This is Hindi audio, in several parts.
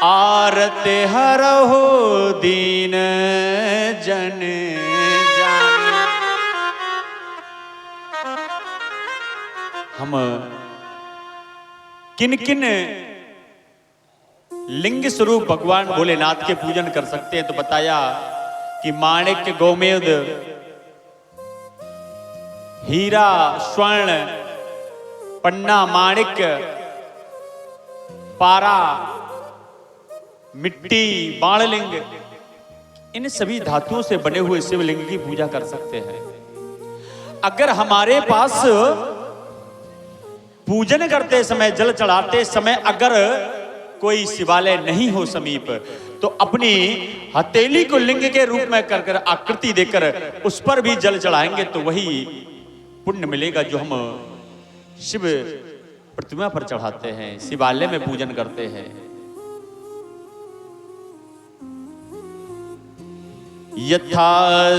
आरत हरहो दीन जन जान। हम किन किन लिंग स्वरूप भगवान भोलेनाथ के पूजन कर सकते हैं, तो बताया कि माणिक्य, गोमेद, हीरा, स्वर्ण, पन्ना, माणिक्य, पारा, मिट्टी, बाणलिंग, इन सभी धातुओं से बने हुए शिवलिंग की पूजा कर सकते हैं। अगर हमारे पास पूजन करते समय, जल चढ़ाते समय अगर कोई शिवालय नहीं हो समीप, तो अपनी हथेली को लिंग के रूप में कर कर आकृति देकर उस पर भी जल चढ़ाएंगे तो वही पुण्य मिलेगा जो हम शिव प्रतिमा पर चढ़ाते हैं, शिवालय में पूजन करते हैं। यथा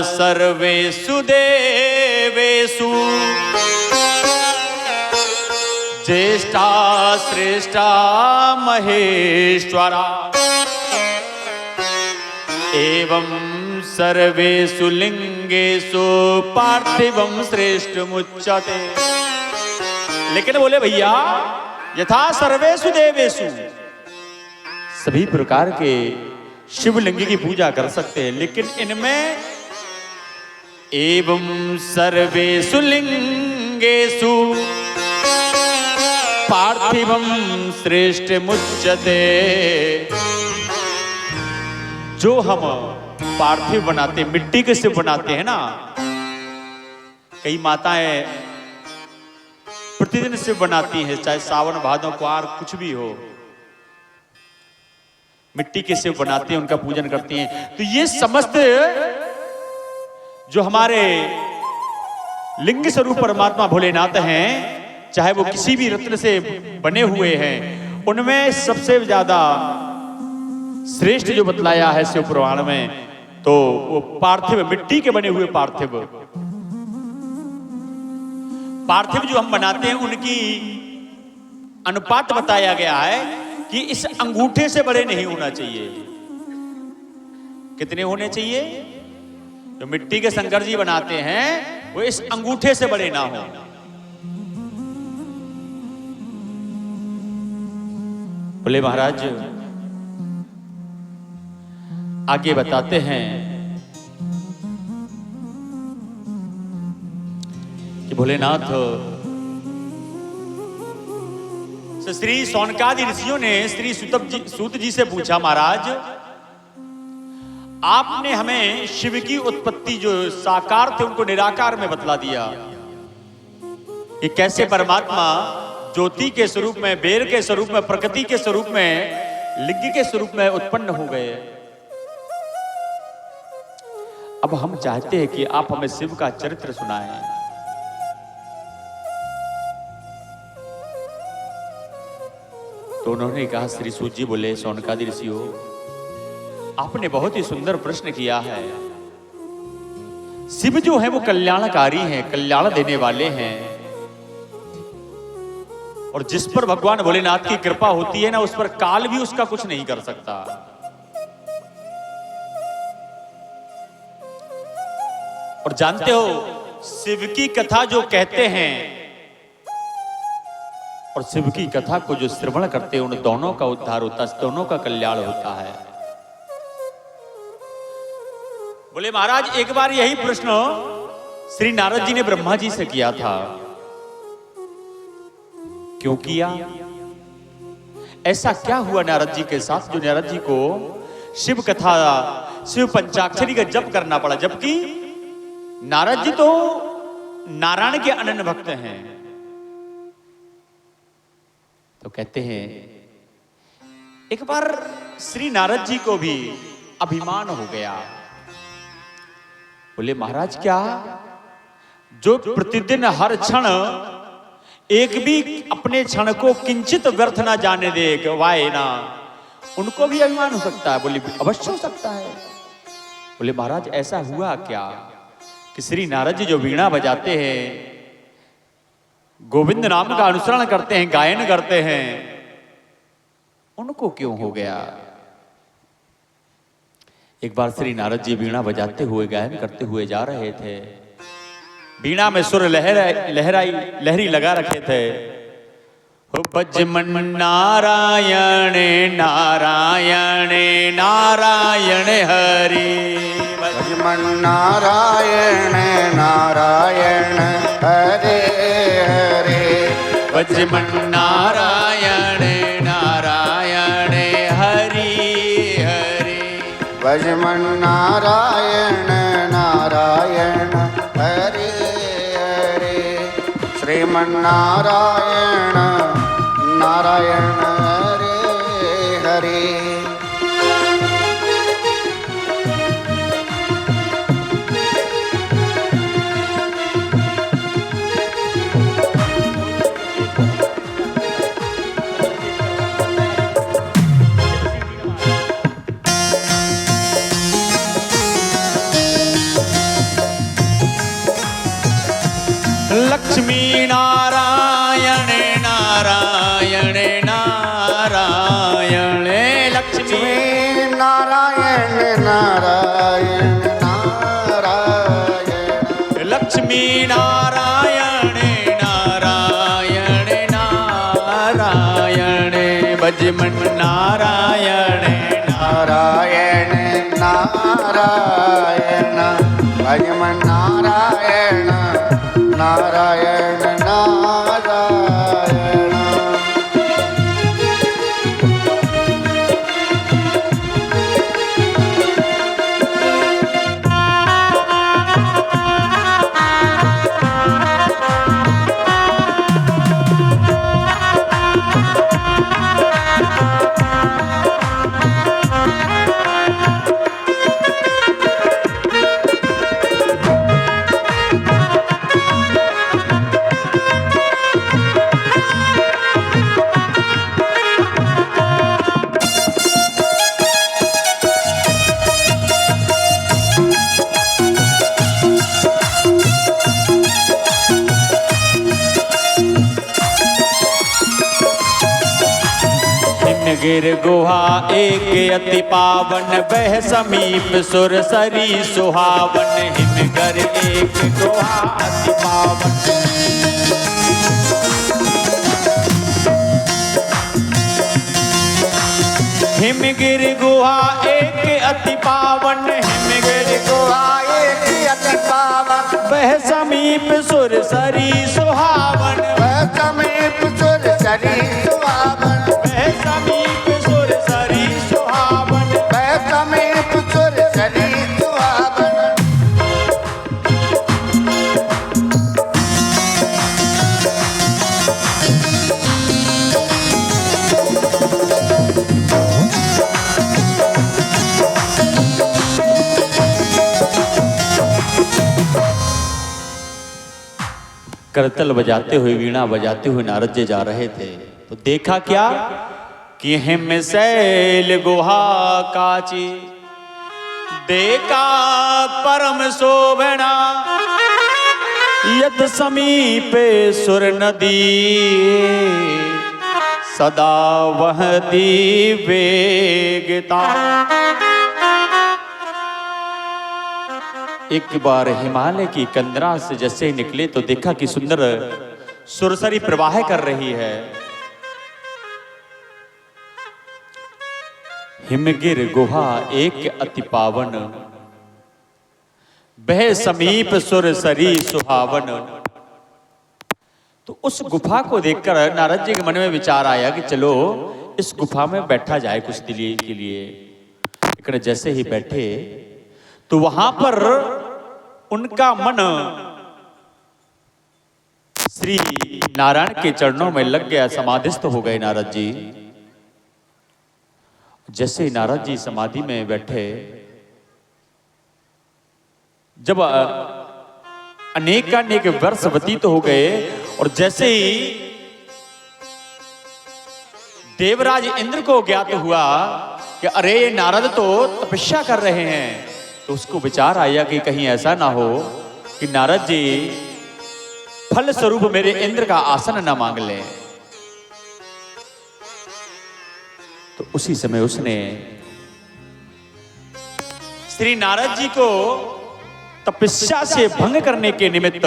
सर्वेषु देवेषु ज्येष्ठा श्रेष्ठा महेश्वरा एवं सर्वेषु लिंगेषु पार्थिवं श्रेष्ठमुच्यते। लेकिन बोले भैया यथा सर्वेषु देवेषु, सभी प्रकार के शिवलिंग की पूजा कर सकते हैं, लेकिन इनमें एवं सर्वेषु लिंगेषु पार्थिवं श्रेष्ठमुच्यते। जो हम पार्थिव बनाते, मिट्टी के शिव बनाते हैं ना, कई माताएं प्रतिदिन शिव बनाती हैं, चाहे सावन भादों कुआर कुछ भी हो, मिट्टी के शिव बनाती हैं, उनका पूजन करती हैं। तो ये समस्त जो हमारे लिंग स्वरूप परमात्मा भोलेनाथ हैं, चाहे वो किसी भी रत्न से बने हुए हैं, उनमें सबसे ज्यादा श्रेष्ठ जो बतलाया है शिव पुराण में, तो वो पार्थिव, मिट्टी के बने हुए पार्थिव जो हम बनाते हैं, उनकी अनुपात बताया गया है कि इस अंगूठे से बड़े नहीं होना चाहिए। कितने होने चाहिए? जो मिट्टी के शंकर जी बनाते हैं वो इस अंगूठे से बड़े ना हो। बोले महाराज आगे बताते हैं कि भोलेनाथ श्री सौनकादि ऋषियों ने श्री सूत जी से पूछा, महाराज आपने हमें शिव की उत्पत्ति जो साकार थे उनको निराकार में बतला दिया कि कैसे परमात्मा ज्योति के स्वरूप में, बेर के स्वरूप में, प्रकृति के स्वरूप में, लिंग के स्वरूप में उत्पन्न हो गए। अब हम चाहते हैं कि आप हमें शिव का चरित्र सुनाएं। तो उन्होंने कहा, श्री सूत जी बोले, सौनकादि ऋषियों आपने बहुत ही सुंदर प्रश्न किया है। शिव जो है वो कल्याणकारी हैं, कल्याण देने वाले हैं, और जिस पर भगवान भोलेनाथ की कृपा होती है ना, उस पर काल भी उसका कुछ नहीं कर सकता। और जानते हो शिव की कथा जो कहते हैं और शिव की कथा को जो श्रवण करते हैं, उन दोनों का उद्धार होता है, दोनों का कल्याण होता है। बोले महाराज एक बार यही प्रश्न श्री नारद जी ने ब्रह्मा जी से किया था। क्यों किया? ऐसा क्या हुआ नारद जी के साथ जो नारद जी को शिव कथा, शिव पंचाक्षरी का जप करना पड़ा, जबकि नारद जी तो नारायण के अनन्य भक्त हैं। तो कहते हैं एक बार श्री नारद जी को भी अभिमान हो गया। बोले महाराज क्या, जो प्रतिदिन हर क्षण एक भी अपने क्षण को किंचित व्यर्थ ना जाने दे, गवाए ना, उनको भी अभिमान हो सकता है? बोले अवश्य हो सकता है। बोले महाराज ऐसा हुआ क्या कि श्री नारद जी जो वीणा बजाते हैं, गोविंद नाम का अनुसरण करते हैं, गायन करते हैं, उनको क्यों हो गया? एक बार श्री नारद जी वीणा बजाते हुए गायन करते हुए जा रहे थे। वीणा में सुर लहरी लगा रखे थे। हो बजमन नारायण नारायण नारायण हरि, बजमन नारायण नारायण हरे हरे, बजमन नारायण नारायण हरि हरि, बजमन नारायण नारायण हरे हरे, श्रीमन नारायण नारायण हरे हरे। लक्ष्मी नारायण नारायण नारायण, लक्ष्मी नारायण नारायण नारायण, लक्ष्मी नारायण नारायण नारायण, बजमन नारायण नारायण नारायण, बजमन नारायण नारायण नारायण। गिर गुहा एक अति पावन, बह समीप सुर सरी सुहावन, हिमगर एक गुहा अति पावन। हिमगिर गुहा एक अति पावन, हिमगिर गुहा एक अति पावन, बह समीप सुर सरी सुहावन, बह समीप सुर सरी सुहावन, बह समीप सुर सरी सुहावन, बह समीप सुर सरी सुहावन। करतल बजाते हुए वीणा बजाते हुए नारद जी जा रहे थे तो देखा क्या कि हिम शैल गुहा काची, देखा परम शोभना, यत समीपे सुर नदी, सदा वहती वेगता। एक बार हिमालय की कंदरा से जैसे ही निकले तो देखा कि सुंदर सुरसरी प्रवाह कर रही है। हिमगिर गुहा एक अति पावन, बह समीप सुरसरी सुहावन। तो उस गुफा को देखकर नारद जी के मन में विचार आया कि चलो इस गुफा में बैठा जाए कुछ दिल्ली के लिए। लेकिन जैसे ही बैठे तो वहां पर उनका मन श्री नारायण के चरणों में लग गया, समाधिस्थ हो गए नारद जी। जैसे ही नारद जी समाधि में बैठे, जब अनेकानेक वर्ष व्यतीत हो गए और जैसे ही देवराज इंद्र को ज्ञात हुआ कि अरे ये नारद तो तपस्या कर रहे हैं, तो उसको विचार आया कि कहीं ऐसा ना हो कि नारद जी फल स्वरूप मेरे इंद्र का आसन न मांग लें। तो उसी समय उसने श्री नारद जी को तपस्या से भंग करने के निमित्त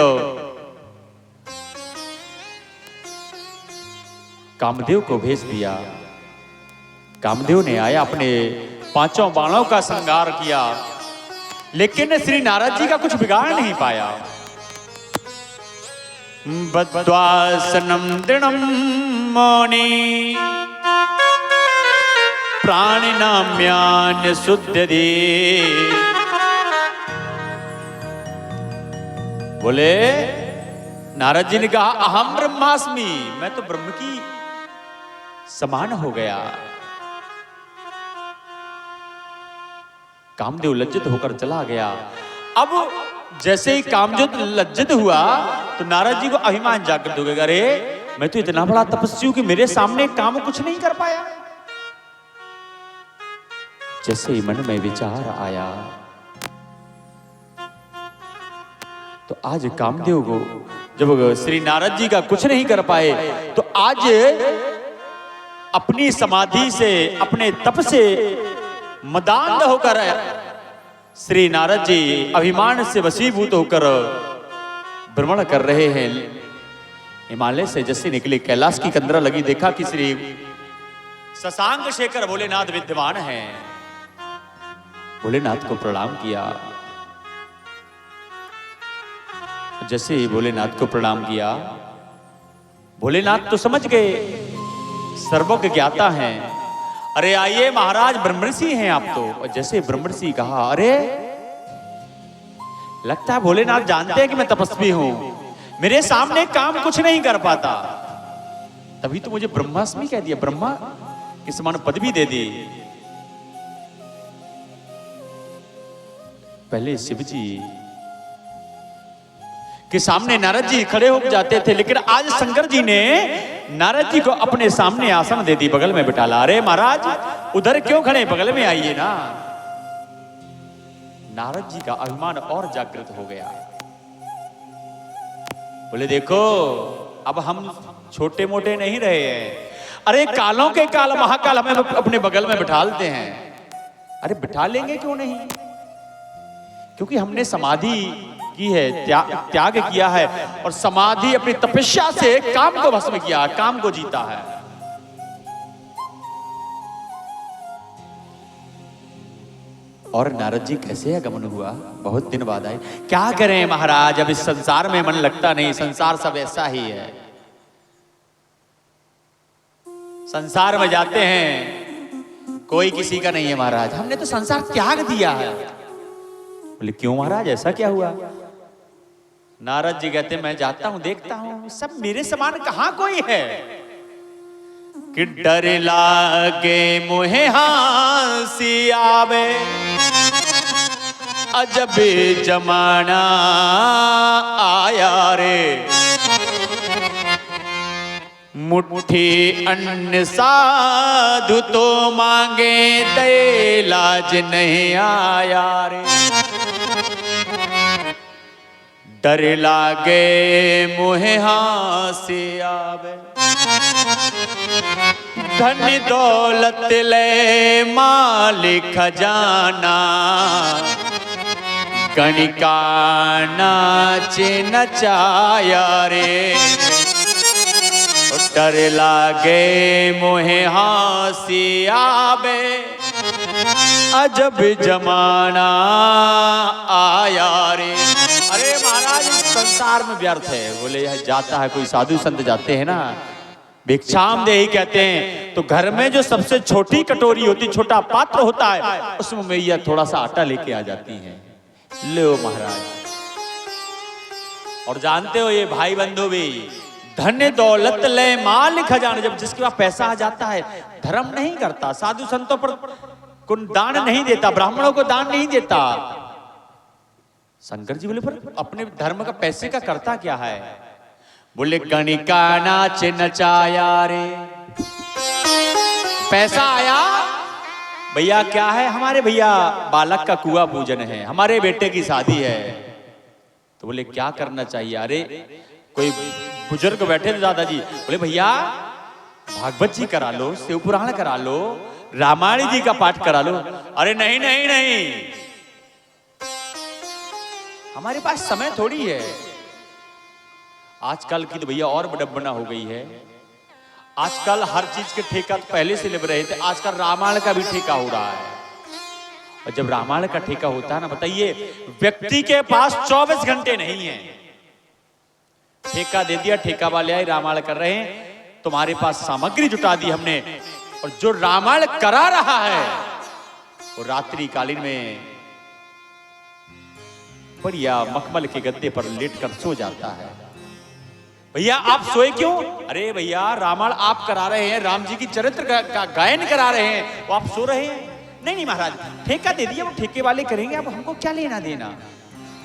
कामदेव को भेज दिया। कामदेव ने आया, अपने 5 बाणों का संहार किया, लेकिन श्री नारद जी का कुछ बिगाड़ नहीं पाया। बद्वासनम दृढ़म मौनी प्राणिनाम्यान शुद्ध दे। बोले नारद जी ने कहा अहम ब्रह्मास्मि, मैं तो ब्रह्म की समान हो गया। कामदेव लज्जित होकर चला गया। अब जैसे ही कामदेव लज्जित हुआ तो नारद जी को अभिमान जागृत हो गया, अरे मैं तो इतना बड़ा तपस्वी हूं कि मेरे सामने काम कुछ नहीं कर पाया। जैसे ही मन में विचार आया तो आज कामदेव को जब श्री नारद जी का कुछ नहीं कर पाए तो आज अपनी समाधि से, अपने तप से मदान्ध होकर श्री नारद जी अभिमान से वशीभूत होकर भ्रमण कर रहे हैं। हिमालय से जैसे निकले, कैलाश की कंदरा लगी, देखा कि श्री शशांक शेखर भोलेनाथ विद्यमान हैं। भोलेनाथ को प्रणाम किया। जैसे ही भोलेनाथ को प्रणाम किया, भोलेनाथ तो समझ गए, सर्वज्ञ ज्ञाता हैं। अरे आइए महाराज, ब्रह्मर्षि हैं आप तो। और जैसे ब्रह्मर्षि कहा, अरे लगता है भोलेनाथ जानते हैं कि मैं तपस्वी हूं, मेरे सामने काम कुछ नहीं कर पाता, तभी तो मुझे ब्रह्मास्मि कह दिया, ब्रह्मा के समान पदवी दे दी। पहले शिव जी के सामने नारद जी खड़े हो जाते थे, लेकिन आज शंकर जी ने नारद जी को अपने सामने आसन दे दी, बगल में बिठा ला। अरे महाराज उधर क्यों खड़े, बगल में आइए ना। नारद जी का अभिमान और जागृत हो गया। बोले देखो अब हम छोटे मोटे नहीं रहे हैं, अरे कालों के काल महाकाल हमें अपने बगल में बिठालते हैं। अरे बिठा लेंगे क्यों नहीं, क्योंकि हमने समाधि की है, त्याग किया है, और समाधि अपनी तपस्या से काम को भस्म किया, काम को जीता है। और नारद जी कैसे आगमन हुआ, बहुत दिन बाद आए। क्या करें महाराज, अब इस संसार में मन लगता नहीं, संसार सब ऐसा ही है। संसार में जाते हैं कोई किसी का नहीं है महाराज, हमने तो संसार त्याग दिया है। बोले क्यों महाराज, ऐसा क्या हुआ? नारद जी कहते मैं जाता हूं, देखता हूं सब मेरे समान कहां कोई है, कि डर लागे मुहे हांसी आवे, अजब जमाना आया रे, मुट्ठी अन्न साधु तो मांगे दे, लाज नहीं आया रे, डर लागे मुहे हांसी आवे, धन दौलत ले मालिक खजाना, गणिका नाच नचाया रे, डर लागे मुहे हांसी आवे, अजब जमाना आया रे। अरे महाराज संसार में व्यर्थ है। बोले यह जाता है, कोई साधु संत जाते हैं ना, भिक्षाम देहि कहते हैं, तो घर में जो सबसे छोटी कटोरी होती, छोटा पात्र होता है, उसमें मैया थोड़ा सा आटा लेके आ जाती हैं, लो महाराज। और जानते हो ये भाई बंधु भी, धन दौलत ले माल खजाना, जब जिसके पास पैसा आ जाता है धर्म नहीं करता, साधु संतों पर को दान नहीं देता, ब्राह्मणों को दान नहीं देता। शंकर जी बोले पर अपने धर्म का पैसे का करता क्या है? बोले गणिका नाच नचाया रे, पैसा आया भैया, क्या है हमारे भैया बालक का कुआं पूजन है, हमारे बेटे की शादी है। तो बोले क्या करना चाहिए? अरे कोई बुजुर्ग बैठे थे दादाजी, बोले भैया भागवत जी करा लो, शिव पुराण करा लो, रामायण जी का पाठ करा लो। अरे नहीं नहीं नहीं, हमारे पास समय थोड़ी है। आजकल की तो भैया और बड़बना हो गई है। आजकल हर चीज के ठेका तो पहले से ले रहे थे, आजकल रामायण का भी ठेका हो रहा है। और जब रामायण का ठेका होता है ना, बताइए, व्यक्ति के पास 24 घंटे नहीं है। ठेका दे दिया, ठेका वाले आए रामायण कर रहे हैं, तुम्हारे पास सामग्री जुटा दी हमने, और जो रामायण करा रहा है वो रात्रि कालीन में बढ़िया मखमल के गद्दे पर लेटकर सो जाता है। भैया आप सोए क्यों? अरे भैया रामायण आप करा रहे हैं, राम जी की चरित्र का गायन करा रहे हैं, वो आप सो रहे हैं। नहीं नहीं महाराज, ठेका दे दिया, वो ठेके वाले करेंगे, अब हमको क्या लेना देना।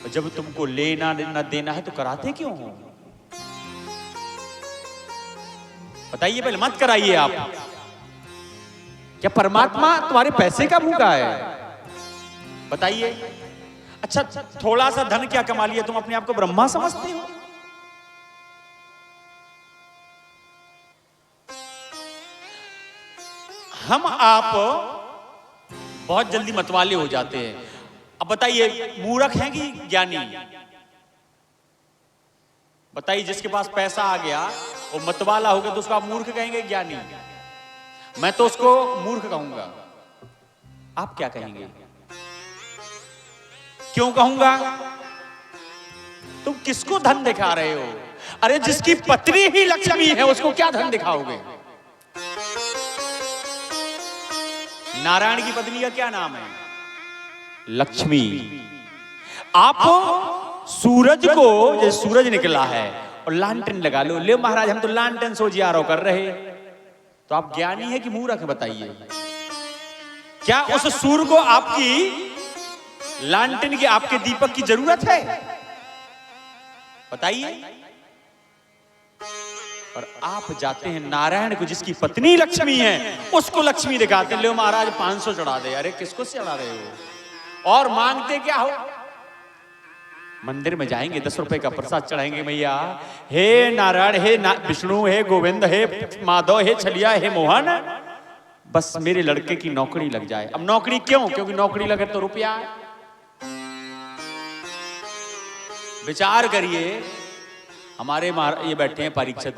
जब तुमको लेना न देना है तो कराते क्यों हो? बताइए, पहले मत कराइए आप। क्या परमात्मा तुम्हारे पैसे का भूखा है? बताइए। अच्छा, थोड़ा सा धन क्या कमा लिया, तुम अपने आप को ब्रह्मा समझते हो? हम आप बहुत जल्दी मतवाले हो जाते हैं। अब बताइए, मूर्ख हैं कि ज्ञानी? बताइए, जिसके पास पैसा आ गया वो मतवाला हो गया तो उसको आप मूर्ख कहेंगे, ज्ञानी? मैं तो उसको मूर्ख कहूंगा। आप क्या कहेंगे? क्यों कहूंगा? तुम किसको धन दिखा रहे हो? अरे जिसकी पत्नी ही लक्ष्मी है उसको क्या धन दिखाओगे? नारायण की पत्नी का क्या नाम है? लक्ष्मी। आप सूरज को, जैसे सूरज निकला है और लालटेन लगा लो, ले महाराज हम तो लालटेन सो जियारो कर रहे, तो आप ज्ञानी है कि मूर्ख है? बताइए। क्या उस सूर्य को आपकी लालटेन की, आपके दीपक की जरूरत है? बताइए। और आप जाते हैं नारायण को, जिसकी पत्नी लक्ष्मी है, उसको लक्ष्मी दिखाते, ले महाराज 500 चढ़ा दे। अरे किसको चढ़ा रहे हो? और मांगते क्या हो? मंदिर में जाएंगे 10 रुपए का प्रसाद चढ़ाएंगे, मैया हे नारायण, हे विष्णु, हे गोविंद, हे माधव, हे छलिया, हे मोहन, बस मेरे लड़के की नौकरी लग जाए। अब नौकरी क्यों? क्योंकि नौकरी लगे तो रुपया। विचार करिए, हमारे ये बैठे हैं परीक्षित,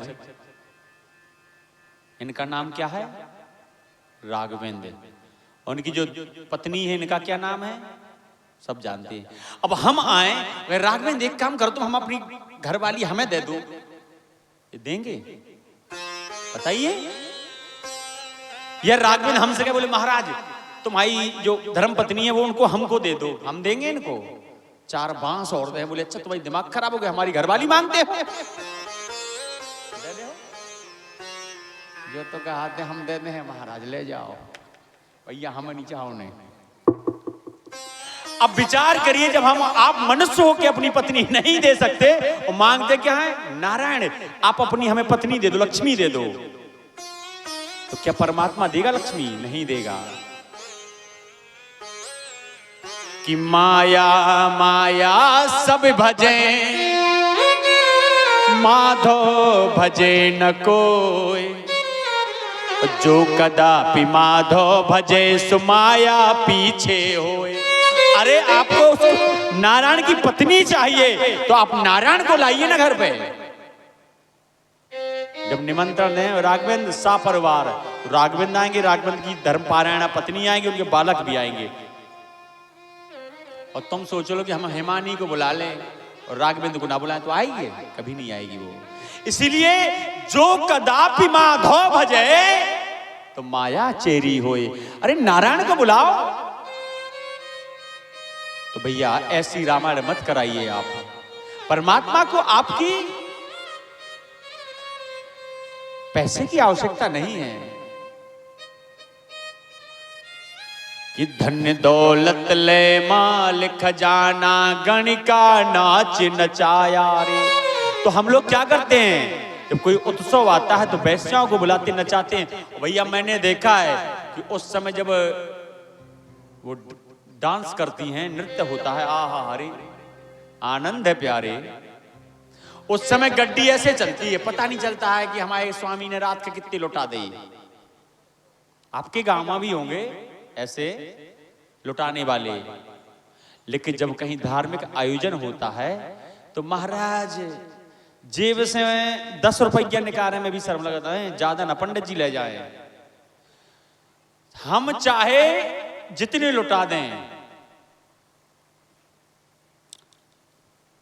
इनका नाम क्या है? राघवेंद्र। उनकी जो पत्नी है, इनका क्या नाम है? सब जानते हैं। अब हम आए, राघवेंद्र एक काम करो तुम, हम अपनी घरवाली हमें दे दो, देंगे? बताइए। या राघवेंद्र हमसे क्या बोले, महाराज तुम्हारी जो धर्म पत्नी है वो उनको हमको दे दो, हम देंगे इनको? 4 बांस और दे। बोले अच्छा तुम्हारी दिमाग खराब हो गया, हमारी घरवाली मांगते हो? जो तो कहते हम दे दे महाराज, ले जाओ भैया, हम नहीं चाहो नहीं। अब विचार करिए, जब हम आप मनुष्य हो के अपनी पत्नी नहीं दे सकते और मांगते क्या है? नारायण आप अपनी हमें पत्नी दे दो, लक्ष्मी दे दो, तो क्या परमात्मा देगा लक्ष्मी? नहीं देगा। कि माया माया सब भजे, माधो भजे न कोई, जो कदापि माधो भजे सुमाया पीछे होए। अरे आपको नारायण की पत्नी चाहिए तो आप नारायण को लाइए ना घर पे। जब निमंत्रण है राघवेंद्र सा परिवार, राघवेंद्र आएंगे, राघवेंद्र की धर्म पारायणा पत्नी आएंगे, उनके बालक भी आएंगे। और तुम सोच लो कि हम हेमानी को बुला लें और राघवेंद्र को ना बुलाएं तो आएगी? कभी नहीं आएगी वो। इसीलिए जो कदापि माधव भजे तो माया चेरी होए। अरे नारायण को बुलाओ। तो भैया ऐसी रामायण मत कराइए आप। परमात्मा को आपकी पैसे की आवश्यकता नहीं है कि धन्य दौलत ले माल खजाना गणिका नाच नचाया रे। तो हम लोग क्या करते हैं, जब कोई उत्सव आता है तो वैश्याओं को बुलाते नचाते हैं। भैया मैंने देखा है कि उस समय जब वो डांस करती हैं, नृत्य होता है, आहा हरे आनंद है प्यारे, उस समय गड्डी ऐसे चलती है, पता नहीं चलता है कि हमारे स्वामी ने रात के कितनी लुटा दी। आपके गांव में भी होंगे ऐसे लुटाने वाले, लेकिन जब कहीं धार्मिक आयोजन होता है तो महाराज जेब से 10 रुपया निकालने में भी शर्म लगता है, ज्यादा ना पंडित जी ले जाए। हम चाहे जितने लुटा दें,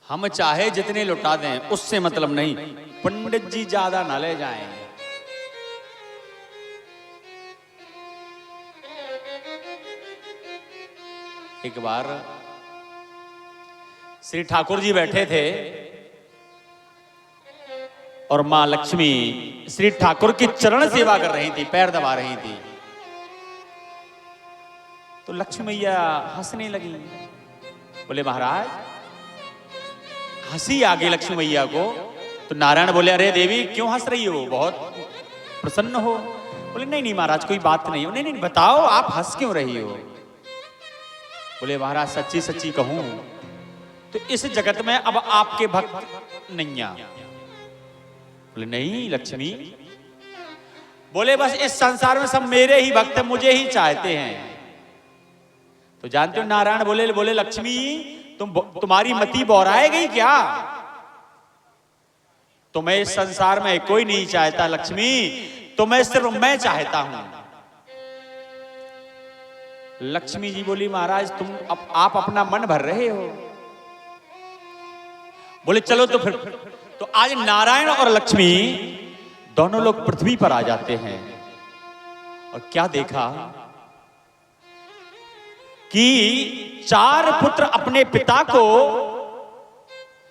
हम चाहे जितने लुटा दें, उससे मतलब नहीं, पंडित जी ज्यादा ना ले जाएं। एक बार श्री ठाकुर जी बैठे थे और मां लक्ष्मी श्री ठाकुर की चरण सेवा कर रही थी, पैर दबा रही थी। तो लक्ष्मी मैया हंसने लगी। बोले महाराज, हंसी आ गई लक्ष्मी मैया को। तो नारायण बोले अरे देवी क्यों हंस रही हो, बहुत प्रसन्न हो? बोले नहीं नहीं महाराज कोई बात नहीं। नहीं नहीं बताओ आप हंस क्यों रही हो? बोले महाराज सच्ची सच्ची कहूं तो इस जगत में अब आपके भक्त नहीं आ। बोले नहीं लक्ष्मी। बोले बस इस संसार में सब मेरे ही भक्त मुझे ही चाहते हैं। तो जानते हो नारायण बोले लक्ष्मी तुम्हारी मति बौराए गई क्या? तुम्हें इस संसार में कोई नहीं चाहता लक्ष्मी, तुम्हें सिर्फ मैं चाहता हूं। लक्ष्मी जी बोली महाराज आप अपना मन भर रहे हो। बोले चलो तो फिर। तो आज नारायण और लक्ष्मी दोनों लोग पृथ्वी पर आ जाते हैं और क्या देखा कि 4 पुत्र अपने पिता को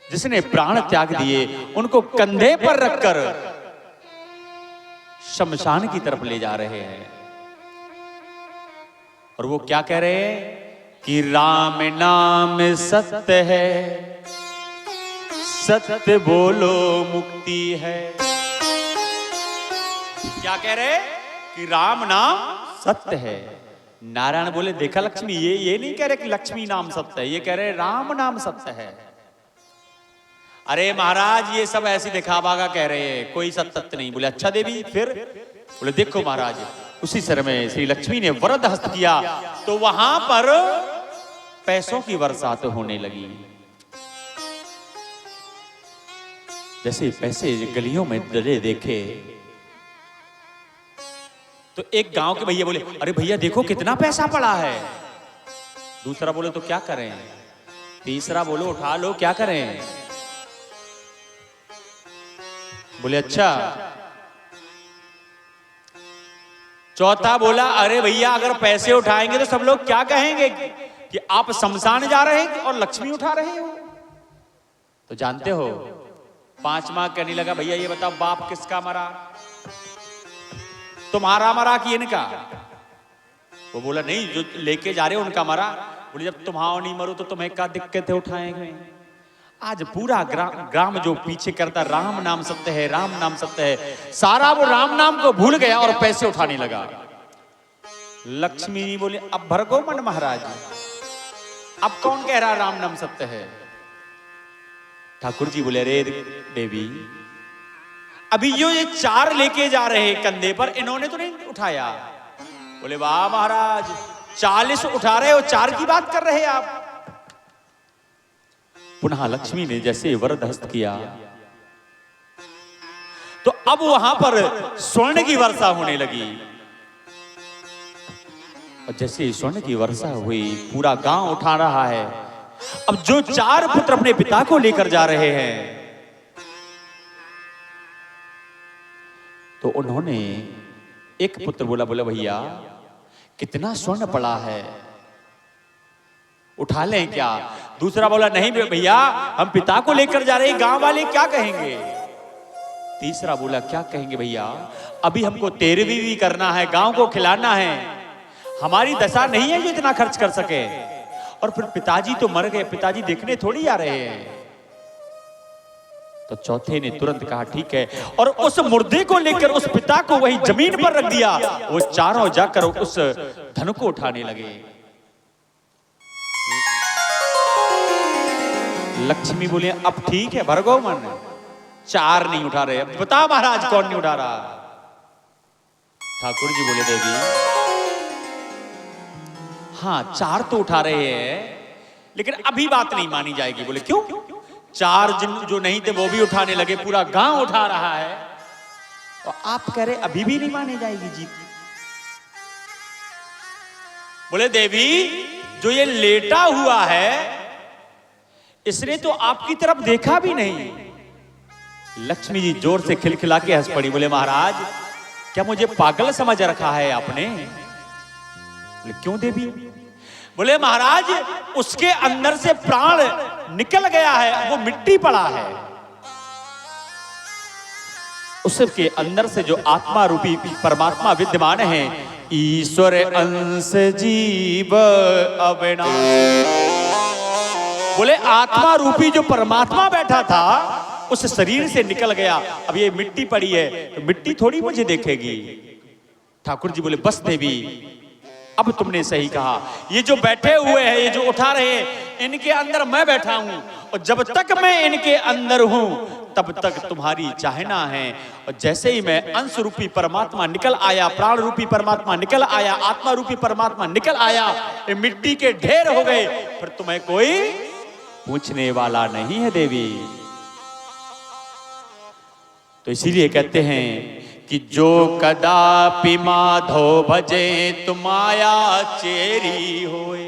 जिसने प्राण त्याग दिए उनको कंधे पर रखकर शमशान की तरफ ले जा रहे हैं। और वो क्या कह रहे हैं कि राम नाम सत्य है, सत्य बोलो मुक्ति है। क्या कह रहे कि राम नाम सत्य है। नारायण बोले देखा लक्ष्मी, ये नहीं कह रहे कि लक्ष्मी नाम सत्य है, ये कह रहे राम नाम सत्य है। अरे महाराज ये सब ऐसी दिखावा का कह रहे हैं, कोई सत्य नहीं। बोले अच्छा देवी फिर? बोले देखो महाराज, उसी समय श्री लक्ष्मी ने वरद हस्त किया तो वहां पर पैसों की बरसात होने लगी। जैसे पैसे गलियों में डले देखे तो एक गांव के भैया बोले अरे भैया देखो कितना पैसा पड़ा है। दूसरा बोले तो क्या करें? तीसरा बोलो उठा लो क्या करें? बोले अच्छा। चौथा बोला अरे भैया अगर पैसे उठाएंगे तो सब लोग क्या कहेंगे कि आप शमशान जा रहे हैं और लक्ष्मी उठा रहे हो। तो जानते हो पांचवा कहने लगा भैया ये बताओ बाप किसका मरा, तुम्हारा मरा कि इनका? वो बोला नहीं जो लेके जा रहे हो उनका मरा। बोले जब तुम्हारा नहीं मरो तो तुम्हें क्या दिक्कत है उठाएंगे? आज पूरा ग्राम जो पीछे करता राम नाम सत्य है, राम नाम सत्य है, सारा वो राम नाम को भूल गया और पैसे उठाने लगा। लक्ष्मी जी बोले अब भरगो मन महाराज, अब कौन कह रहा राम नाम सत्य है? ठाकुर जी बोले अरे देवी अभी जो ये 4 लेके जा रहे हैं कंधे पर, इन्होंने तो नहीं उठाया। बोले वाह महाराज 40 उठा रहे हो, 4 की बात कर रहे हैं आप। पुनः लक्ष्मी ने जैसे वरद हस्त किया तो अब वहां पर स्वर्ण की वर्षा होने लगी। और जैसे स्वर्ण की वर्षा हुई पूरा गांव उठा रहा है। अब जो 4 पुत्र अपने पिता को लेकर जा रहे हैं तो उन्होंने एक पुत्र बोला भैया कितना स्वर्ण पड़ा है, उठा लें क्या? दूसरा बोला नहीं भैया हम पिता को लेकर जा रहे हैं, गांव वाले क्या कहेंगे? तीसरा बोला क्या कहेंगे भैया, अभी हमको 13वीं करना है, गांव को खिलाना है, हमारी दशा नहीं है जो इतना खर्च कर सके। और फिर पिताजी तो मर गए, पिताजी देखने थोड़ी आ रहे हैं। तो चौथे ने तुरंत कहा ठीक है, और उस मुर्दे को लेकर उस पिता को वही जमीन पर रख दिया। वो चारों जाकर उस धन को उठाने लगे। लक्ष्मी बोले अब ठीक है भरगो मन, 4 नहीं उठा रहे, अब बता महाराज कौन नहीं उठा रहा? ठाकुर जी बोले देवी हाँ 4 तो उठा रहे हैं, लेकिन अभी बात नहीं मानी जाएगी। बोले क्यों? 4 जिन जो नहीं थे वो भी उठाने लगे, पूरा गांव उठा रहा है, और आप कह रहे अभी भी नहीं मानी जाएगी जीत। बोले देवी, जो ये लेटा हुआ है इसने तो आपकी तरफ देखा भी नहीं। लक्ष्मी जी जोर से खिलखिला के हंस पड़ी। बोले महाराज, क्या मुझे पागल समझ रखा है आपने? बोले क्यों देवी? बोले महाराज, उसके अंदर से प्राण निकल गया है, वो मिट्टी पड़ा है। उसके अंदर से जो आत्मा रूपी परमात्मा विद्यमान है, ईश्वर अंश जीव अविनाशी। बोले आत्मा रूपी जो परमात्मा बैठा था उस शरीर से निकल गया, अब ये मिट्टी पड़ी है तो मिट्टी थोड़ी मुझे देखेगी। ठाकुर जी बोले बस देवी, अब तुमने सही कहा। ये जो बैठे हुए हैं, ये जो उठा रहे हैं, इनके अंदर मैं बैठा हूं, और जब तक मैं इनके अंदर हूं तब तक तुम्हारी चाहना है। और जैसे ही मैं अंश रूपी परमात्मा निकल आया, प्राण रूपी परमात्मा निकल आया, आत्मा रूपी परमात्मा निकल आया, ये मिट्टी के ढेर हो गए, फिर तुम्हें कोई पूछने वाला नहीं है देवी। तो इसीलिए कहते हैं कि जो कदापि माधो भजे तुम आया चेरी होए।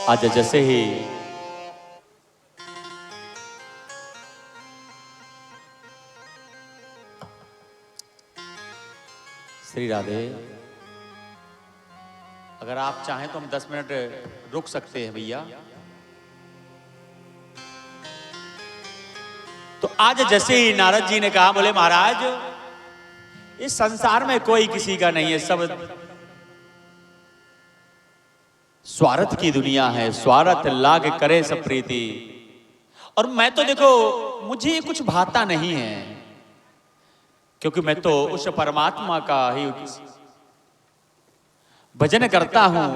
आज जैसे ही श्री राधे, अगर आप चाहें तो हम 10 मिनट रुक सकते हैं भैया। तो आज जैसे ही नारद जी ने कहा, बोले महाराज, इस संसार में कोई किसी का नहीं है, सब स्वार्थ की दुनिया है, स्वार्थ लाग करे सब प्रीति। और मैं तो देखो, मुझे ये कुछ भाता नहीं है, क्योंकि मैं तो उस परमात्मा का ही भजन करता हूं,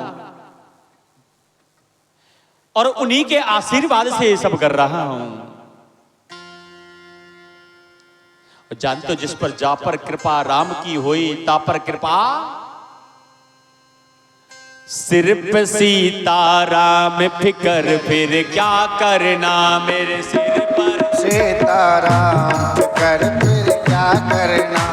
और उन्हीं के आशीर्वाद से सब कर रहा हूं। जानते हो, जिस पर जा पर कृपा राम की होई, ता पर कृपा सिर्फ सीता राम फिकर फिर क्या करना मेरे सिर पर। सीता राम फिकर फिर क्या करना,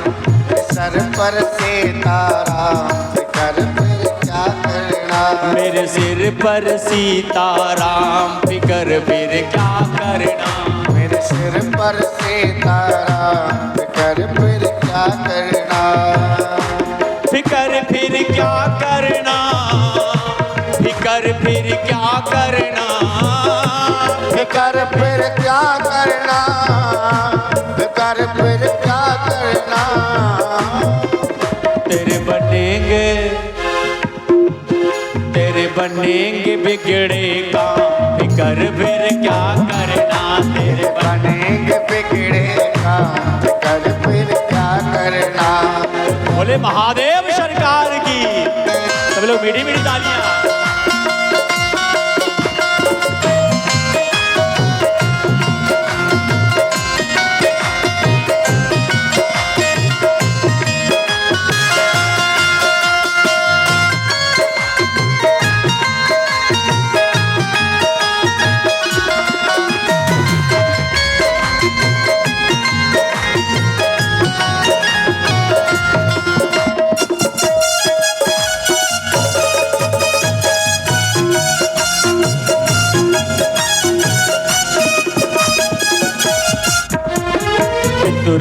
सर पर सीता राम फिकर फिर क्या करना। मेरे सिर पर सीता राम फिकर फिर क्या करना। मेरे सिर पर सीता राम फिकर फिर क्या करना। फिकर फिर क्या करना, फिकर फिर क्या करना, फिकर फिर क्या करना, फिकर फिर क्या करना। तेरे बनेंगे बिगड़े काम, फिकर फिर क्या करना। तेरे बनेंगे बिगड़े काम, फिकर फिर क्या करना। बोले महादेव सरकार की। सब लोग मीठी मीठी तालियां।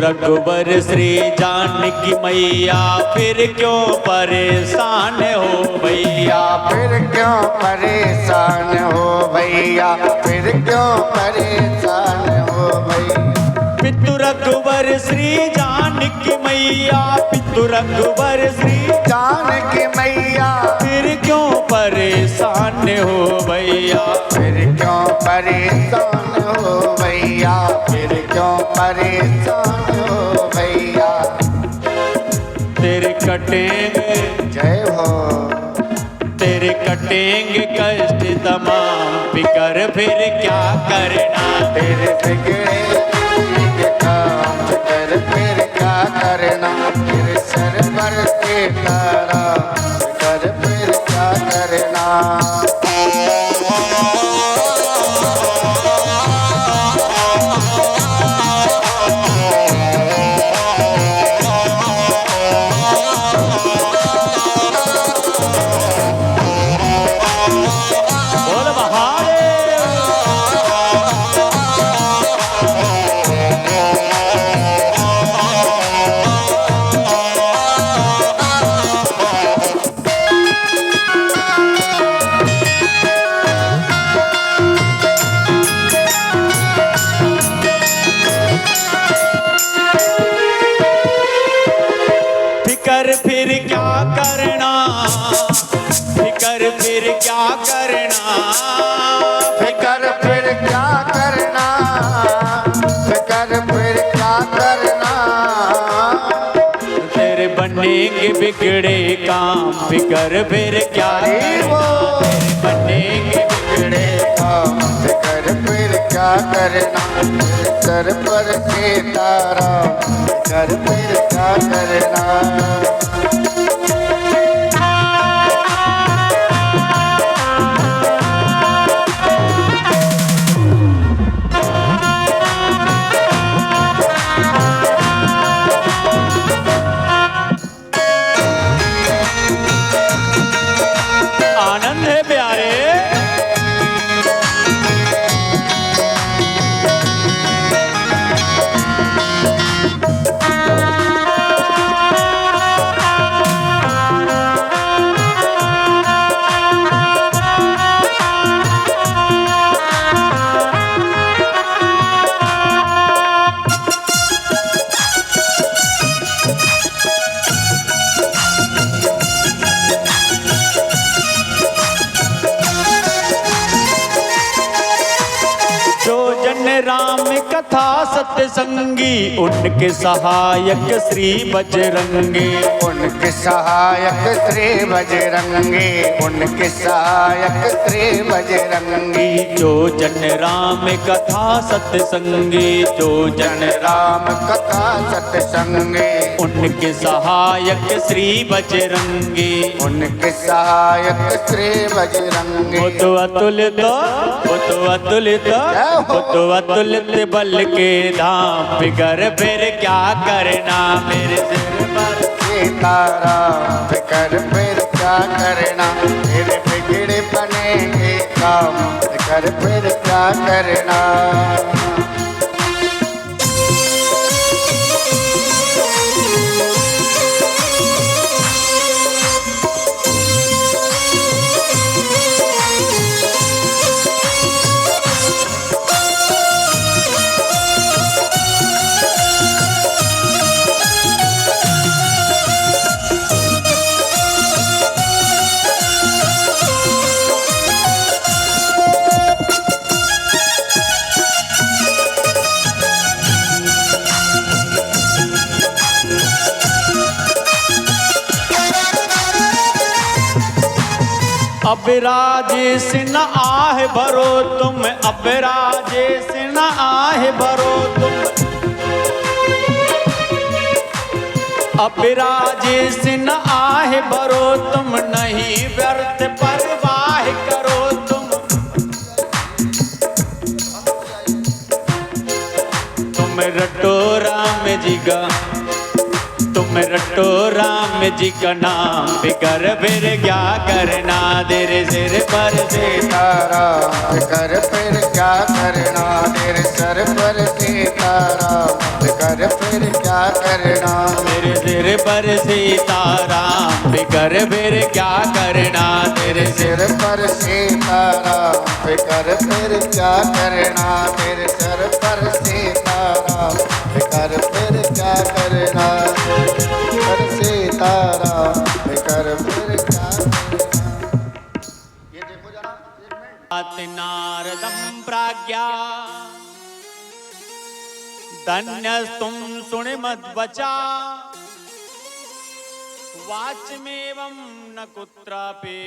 रघुवर श्री जानकी मैया, फिर क्यों परेशान हो भैया। फिर क्यों परेशान हो भैया, फिर क्यों परेशान हो भैया। पितु रघुवर श्री जानकी मैया, पितु रघुवर श्री जानकी मैया, फिर क्यों परेशान हो भैया। फिर क्यों परेशान हो भैया, फिर क्यों परेशान हो भैया। तेरे कटेंगे, जय हो, तेरे कटेंगे कष्ट तमाम, फिकर फिर क्या करना। तेरे बिगड़े काम, फिकर फिर क्या करना। तेरे सर पर सीता राम, फिकर फिर क्या करना। फिर क्या करना, फिकर फिर क्या करना, फिकर फिर क्या करना, फिकर फिर क्या करना। तेरे बनेंगे बिगड़े काम, फिकर फिर क्या करना, तेरे बनेंगे बिगड़े काम, फिकर फिर क्या करना। सर पर सितारा, फिकर फिर क्या करना। आनंद है प्यारे। राम कथा सत्संगी, उनके सहायक श्री बजरंगे, उनके सहायक श्री बजरंगे, उनके सहायक श्री बजरंगी। जो जन राम कथा सत्संगी, जो जन राम कथा सत्संगे, उनके सहायक श्री बजरंगे, उनके सहायक श्री बजरंगे। वो तो अतुलित, वो तो अतुलित, वो तो अतुलित बल के धाम, फिकर फिर क्या करना मेरे सिर पर सितारा, फिकर फिर क्या करना। तेरे बिगड़े बनेंगे काम, फिकर फिर क्या करना। अब राजेश न आह भरो तुम, अब राजेश न आह भरो तुम, अब राजेश न आह भरो तुम, नहीं व्यर्थ परवाह करो तुम। तुम रटो राम जी का, तुम रटो राम जी का नाम, फिकर फिर क्या करना तेरे सिर पर सितारा, फिकर फिर क्या करना। तेरे सर पर सितारा, फिकर फिर क्या करना। मेरे सिर पर सीताराम, फिकर फिर क्या करना तेरे सिर पर सितारा, फिकर फिर क्या करना। तेरे सर पर सितारा, फिकर फिर क्या करना। फिर सितारा, फिकर फिर क्या करना। ये देखो जरा एक मिनट। नारदम प्राज्ञा धन्यस्तुम सुनि मद्वचा, वाचमेवं न कुत्रापि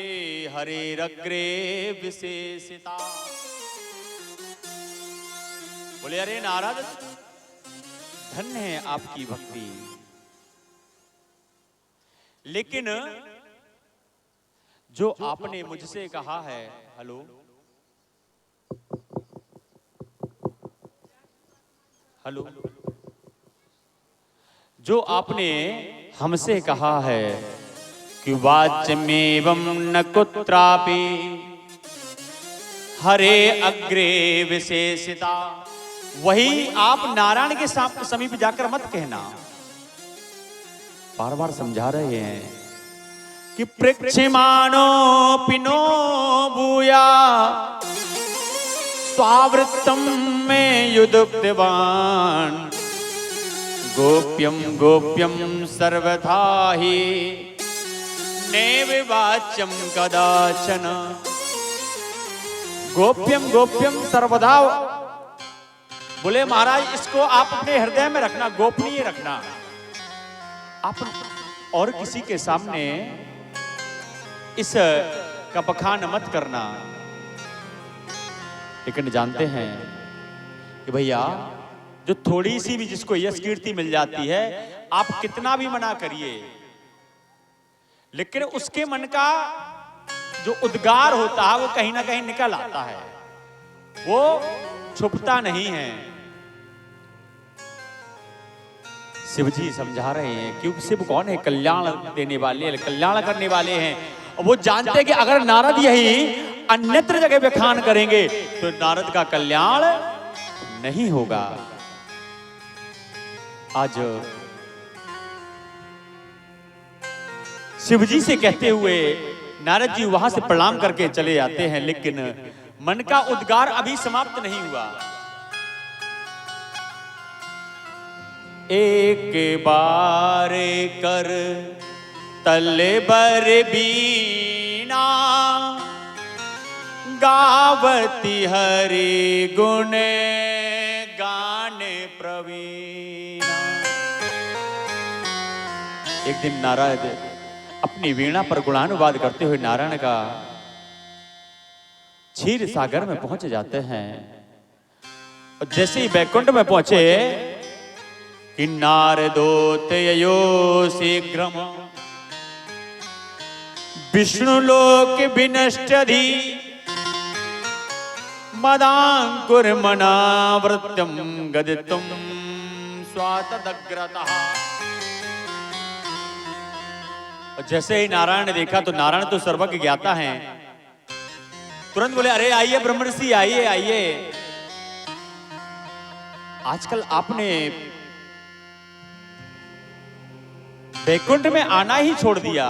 हरेरग्रे विशेषिता। बोले अरे नारद, धन्य है आपकी भक्ति, लेकिन जो आपने मुझसे कहा है, हेलो हेलो, जो आपने हमसे कहा है कि वाच्यमेवं न कुत्रापि हरे अग्रे विशेषिता, वही आप नारायण के समीप जाकर मत कहना। बार बार समझा रहे हैं कि प्रेक्षमाणो पिनो भूया स्वावृत्तम में युद्धवान गोप्यम गोप्यम सर्वथा ही नैव वाच्यम कदाचन। गोप्यम गोप्यम सर्वदा, बोले महाराज इसको आप अपने हृदय में रखना, गोपनीय रखना, आप और किसी के सामने इस का बखान मत करना। लेकिन जानते हैं कि भैया जो थोड़ी सी भी जिसको यश कीर्ति मिल जाती है, आप कितना भी मना करिए, लेकिन उसके मन का जो उद्गार होता है वो कहीं ना कहीं निकल आता है, वो छुपता नहीं है। शिव जी समझा रहे हैं, क्योंकि शिव कौन है? कल्याण देने वाले, कल्याण करने वाले हैं। और वो जानते हैं कि अगर नारद यही अन्यत्र जगह बखान करेंगे तो नारद का कल्याण नहीं होगा। आज शिव जी से कहते हुए नारद जी वहां से प्रणाम करके चले जाते हैं, लेकिन मन का उद्गार अभी समाप्त नहीं हुआ। एक बार कर तले बर बीना, गावती हरि गुण गान प्रवीणा। एक दिन नारद अपनी वीणा पर गुणानुवाद करते हुए नारायण का क्षीर सागर में पहुंच जाते हैं। और जैसे ही बैकुंठ में पहुंचे कि नारदोतयो शीघ्रम विष्णु लोक विनष्टधि मदांकुर मनावृत्यम गदितुम स्वातदग्रतः। और जैसे ही नारायण ने देखा तो नारायण तो सर्वज्ञ ज्ञाता हैं, तुरंत बोले अरे आइए ब्रह्मर्षि, आइए आइए। आजकल आपने बैकुंठ में आना ही छोड़ दिया।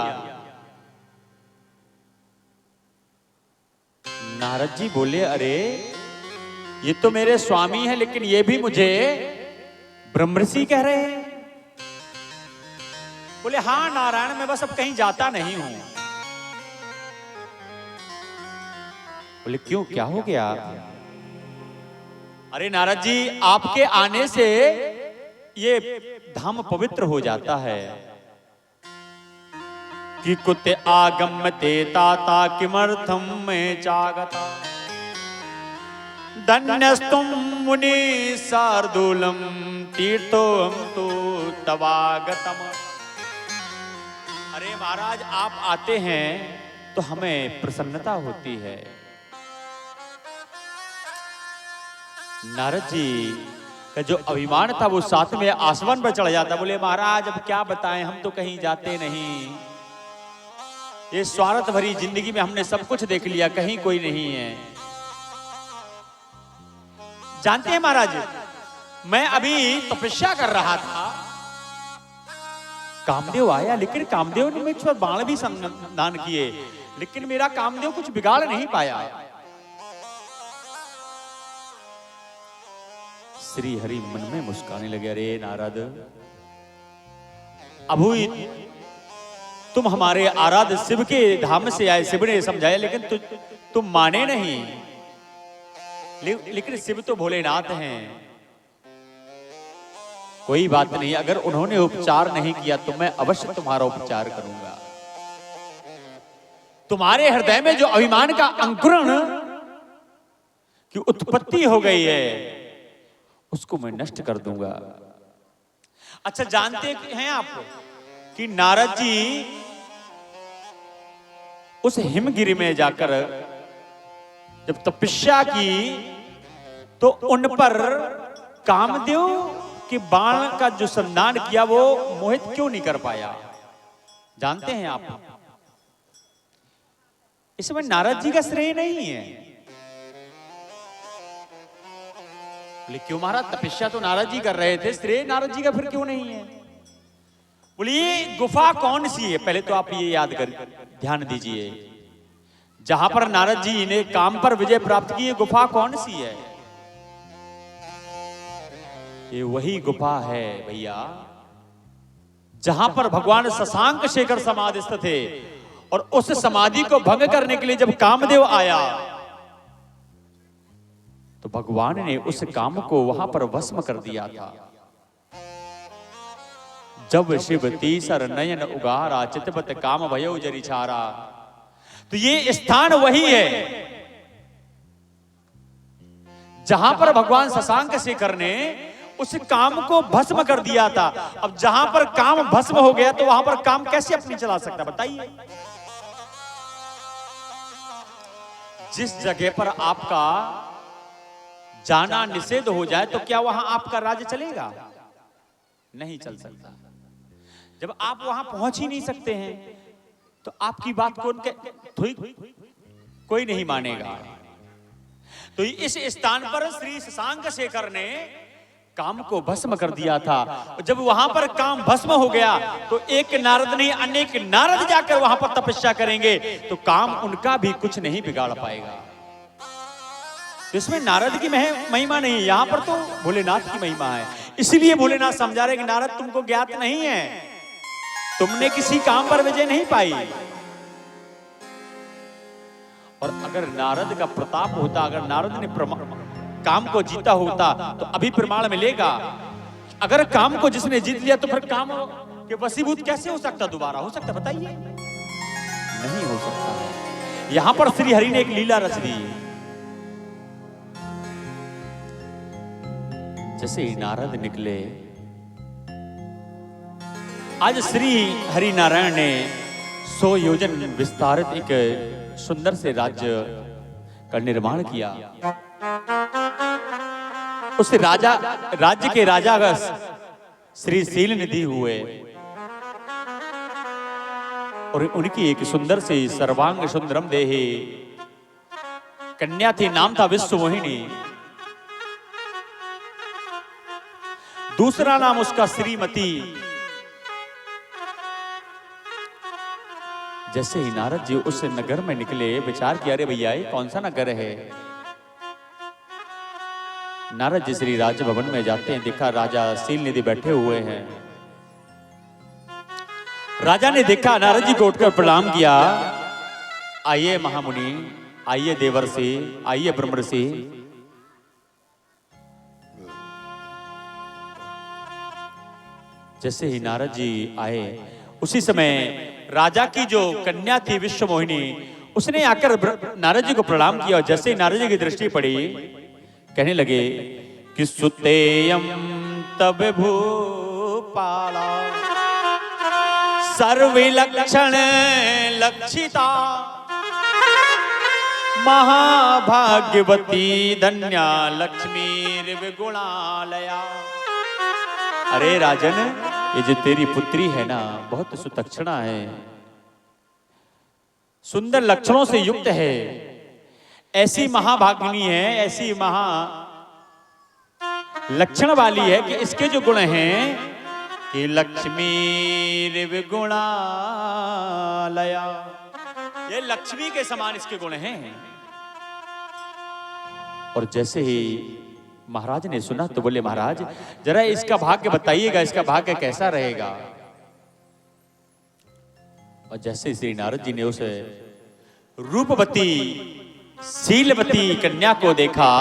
नारद जी बोले अरे ये तो मेरे स्वामी हैं, लेकिन ये भी मुझे ब्रह्मर्षि कह रहे हैं। बोले हाँ नारायण, मैं बस अब कहीं जाता नहीं हूं। बोले क्यों, क्या हो गया? अरे नारद जी आपके आने से ये धाम पवित्र हो जाता है। कि कुते आगम्यते ताता किमर्थम में चागता, धन्यस्तुम मुनि शार्दूलम तीर्थोम तो तवागतम। अरे महाराज आप आते हैं तो हमें प्रसन्नता होती है। नारद जी का जो अभिमान था वो सातवें आसमान पर चढ़ जाता। बोले महाराज अब क्या बताएं, हम तो कहीं जाते नहीं, ये स्वार्थ भरी जिंदगी में हमने सब कुछ देख लिया, कहीं कोई नहीं है। जानते हैं महाराज, मैं अभी तपस्या कर रहा था, कामदेव आया, लेकिन कामदेव ने मुझ पर बाण भी दान किए, लेकिन मेरा कामदेव कुछ बिगाड़ नहीं पाया। श्री हरि मन में मुस्काने लगे, अरे नारद अभी तुम हमारे आराध्य शिव के धाम से आए, शिव ने समझाया, लेकिन तुम माने नहीं। लेकिन शिव तो भोलेनाथ हैं, कोई बात नहीं, अगर उन्होंने उपचार नहीं किया तो मैं अवश्य तुम्हारा उपचार करूंगा। तुम्हारे हृदय में जो अभिमान का अंकुरण की उत्पत्ति हो गई है उसको मैं नष्ट कर दूंगा। अच्छा जानते हैं आप कि नारद जी उस हिमगिरी में जाकर जब तपस्या की तो उन पर कामदेव के बाण का जो संधान किया वो मोहित क्यों नहीं कर पाया? जानते हैं आप, इसमें नारद जी का श्रेय नहीं है। बोले क्यों महाराज, तपस्या तो नारद जी कर रहे थे, श्रेय नारद जी का फिर क्यों नहीं है? बोले ये गुफा कौन सी है? पहले तो आप ये याद कर ध्यान दीजिए, जहां पर नारद जी ने काम पर विजय प्राप्त की, ये गुफा कौन सी है? ये वही गुफा है भैया जहां पर भगवान शशांक शेखर समाधिस्थ थे। और उस समाधि को भंग करने के लिए जब कामदेव आया तो भगवान ने उस काम को वहां पर भस्म कर दिया था। जब शिव तीसर नयन उगारा चितबत काम भयो जरी छारा। तो ये स्थान वही है जहां पर भगवान शशांक शेखर ने उस काम को भस्म कर दिया था। अब जहां पर काम भस्म हो गया तो वहां पर काम कैसे अपनी चला सकता बताइए। जिस जगह पर आपका जाना निषेध हो जाए तो क्या वहां आपका राज्य चलेगा? नहीं चल सकता। जब आप वहां पहुंच ही नहीं सकते हैं तो आपकी बात कोई नहीं मानेगा। तो इस स्थान पर श्री शशांक शेखर ने काम को भस्म कर दिया था। जब वहां पर काम भस्म हो गया तो एक नारद नहीं अनेक नारद जाकर वहां पर तपस्या करेंगे तो काम उनका भी कुछ नहीं बिगाड़ पाएगा। तो इसमें नारद की महिमा नहीं है, यहां पर तो भोलेनाथ की महिमा है। इसलिए भोलेनाथ समझा रहे कि नारद तुमको ज्ञात नहीं है, तुमने किसी काम पर विजय नहीं पाई। और अगर नारद का प्रताप होता, अगर नारद ने काम को जीता होता तो अभी प्रमाण मिलेगा। अगर काम को जिसने जीत लिया तो फिर काम के वशीभूत कैसे हो सकता? दोबारा हो सकता? बताइए, नहीं हो सकता है। यहां पर श्री हरि ने एक लीला रच दी। जैसे नारद निकले, आज श्री हरि नारायण ने 100 योजन विस्तारित एक सुंदर से राज्य का निर्माण किया। उस राज्य के राजा श्री शील निधि हुए और उनकी एक सुंदर सी सर्वांग सुंदरम देहे कन्या थी, नाम था विश्वमोहिनी। दूसरा नाम उसका श्रीमती। जैसे ही नारद जी उस नगर में निकले, विचार किया अरे भैया ये कौन सा नगर है। नारद जी श्री राज भवन में जाते हैं, देखा राजा शील निधि बैठे हुए हैं। राजा ने देखा, नारद जी को उठकर प्रणाम किया। आइए महामुनि, आइए देवर्षि, आइए ब्रह्मर्षि। जैसे ही नारद जी आए उसी समय राजा की जो कन्या थी विश्वमोहिनी, उसने आकर नारद जी को प्रणाम किया। और जैसे ही नारद जी की दृष्टि पड़ी, कहने लगे कि सुतेयम तब भूपाला सर्वलक्षण लक्षिता महाभाग्यवती धन्या लक्ष्मी विगुणालया। अरे राजन, ये जो तेरी पुत्री है ना, बहुत सुतक्षणा है, सुंदर लक्षणों से युक्त है, ऐसी महाभागिनी है, ऐसी महा लक्षण वाली है कि इसके जो गुण हैं कि लक्ष्मी विगुणालया, ये लक्ष्मी के समान इसके गुण हैं। और जैसे ही महाराज ने सुना तो बोले महाराज जरा इसका भाग्य बताइएगा, इसका भाग्य कैसा रहेगा। और जैसे श्री नारद जी ने उस रूपवती शीलवती कन्या को देखा,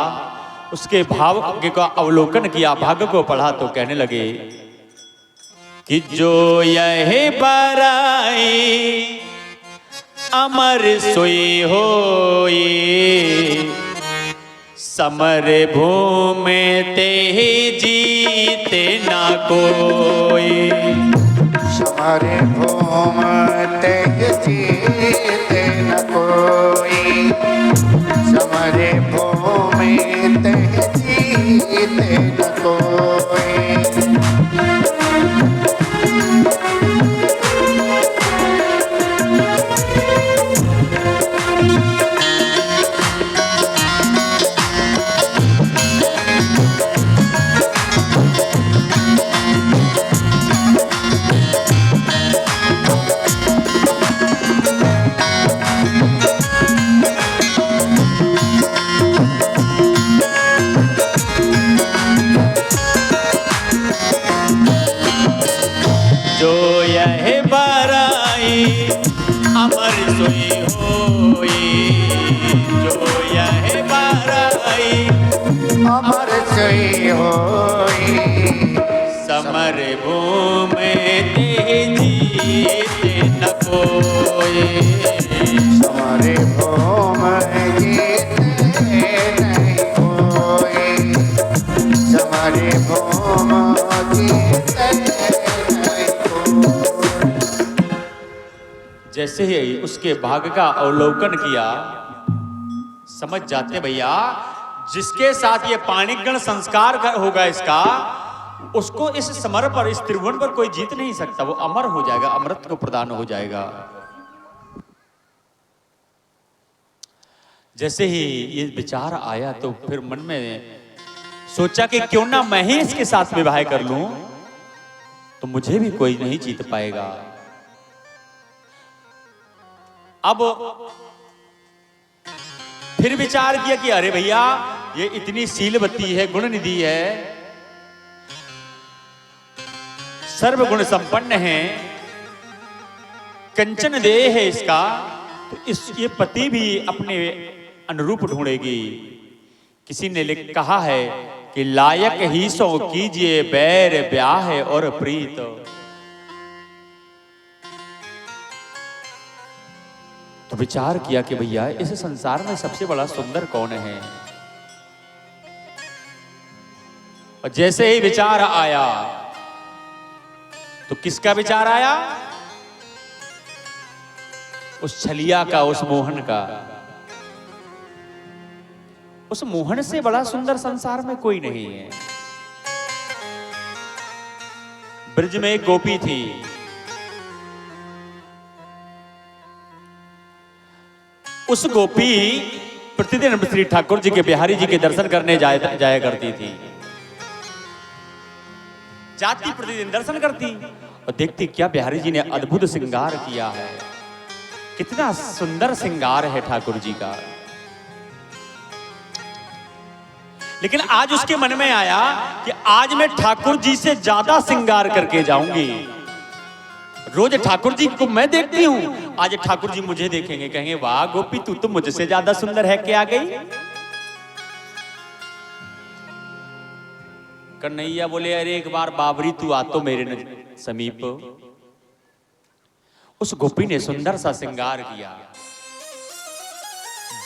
उसके भाग्य का अवलोकन किया, भाग्य को पढ़ा तो कहने लगे कि जो यह बराई अमर सोई होई समर भूमि ते जीते ना कोई। समर भूमि ते जीते न कोई, समर भूमि ते जीते न कोई। सोई होई जो यह बाराई अमर सोई होई समर भूमि जीते न कोई हमारे भूम जीते नहीं कोई हमारे भूम जीते नहीं कोई। जैसे ही उसके भाग का अवलोकन किया समझ जाते भैया जिसके साथ ये पाणिग्रहण संस्कार होगा इसका उसको इस समर पर इस त्रिभुवन पर कोई जीत नहीं सकता। वो अमर हो जाएगा, अमृत को प्रदान हो जाएगा। जैसे ही ये विचार आया तो फिर मन में सोचा कि क्यों ना मैं ही इसके साथ विवाह कर लूं तो मुझे भी कोई नहीं जीत पाएगा। अब फिर विचार किया कि अरे भैया ये इतनी शीलवती है, गुण निधि है, सर्वगुण संपन्न है, कंचन देह है इसका, तो ये पति भी अपने अनुरूप ढूंढेगी। किसी ने कहा है कि लायक ही सो कीजिए बैर ब्याह और प्रीत। तो विचार किया कि भैया इस संसार में सबसे बड़ा सुंदर कौन है। और जैसे ही विचार आया तो किसका विचार आया? उस छलिया का, उस मोहन का। उस मोहन से बड़ा सुंदर संसार में कोई नहीं है। ब्रज में एक गोपी थी, उस गोपी प्रतिदिन श्री ठाकुर जी के, बिहारी जी के दर्शन करने जाया करती थी। जाती प्रतिदिन दर्शन करती और देखती क्या बिहारी जी ने अद्भुत श्रृंगार किया है, कितना सुंदर श्रृंगार है ठाकुर जी का। लेकिन आज उसके मन में आया कि आज मैं ठाकुर जी से ज्यादा श्रृंगार करके जाऊंगी। रोज ठाकुर जी को मैं देखती हूं, आज ठाकुर जी मुझे देखेंगे, कहेंगे वाह गोपी तू तो मुझसे ज्यादा सुंदर है क्या गई। कन्हैया बोले अरे एक बार बाबरी तू आ तो मेरे समीप। उस गोपी ने सुंदर सा श्रृंगार किया,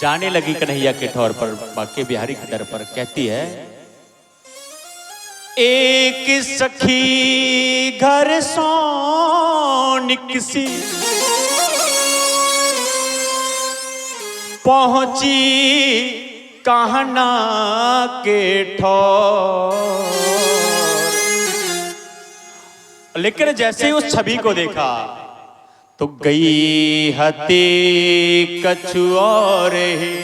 जाने लगी कन्हैया के ठौर पर, बाके बिहारी के दर पर। कहती है एक सखी घर सो निकसी पहुंची कहना के ठौर। लेकिन जैसे ही उस छवि को देखा तो गई हती कछु और ही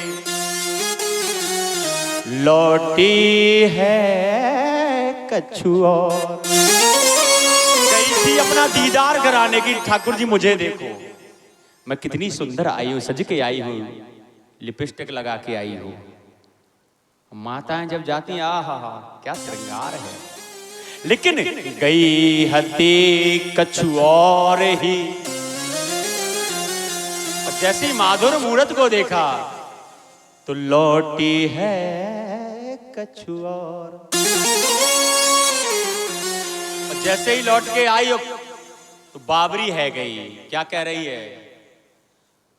लौटी है कछु और। गई थी अपना दीदार कराने की, ठाकुर जी मुझे देखो, मैं कितनी सुंदर आई हूं, सज के आई हूं, लिपस्टिक लगा के आई हूं। माताएं जब जाती हैं आहा हा क्या श्रृंगार है। लेकिन गई हती कछु और ही, और जैसे ही माधुर मूरत को देखा तो लौटी है कछु और। जैसे ही लौट के आई तो बाबरी है गई। क्या कह रही है?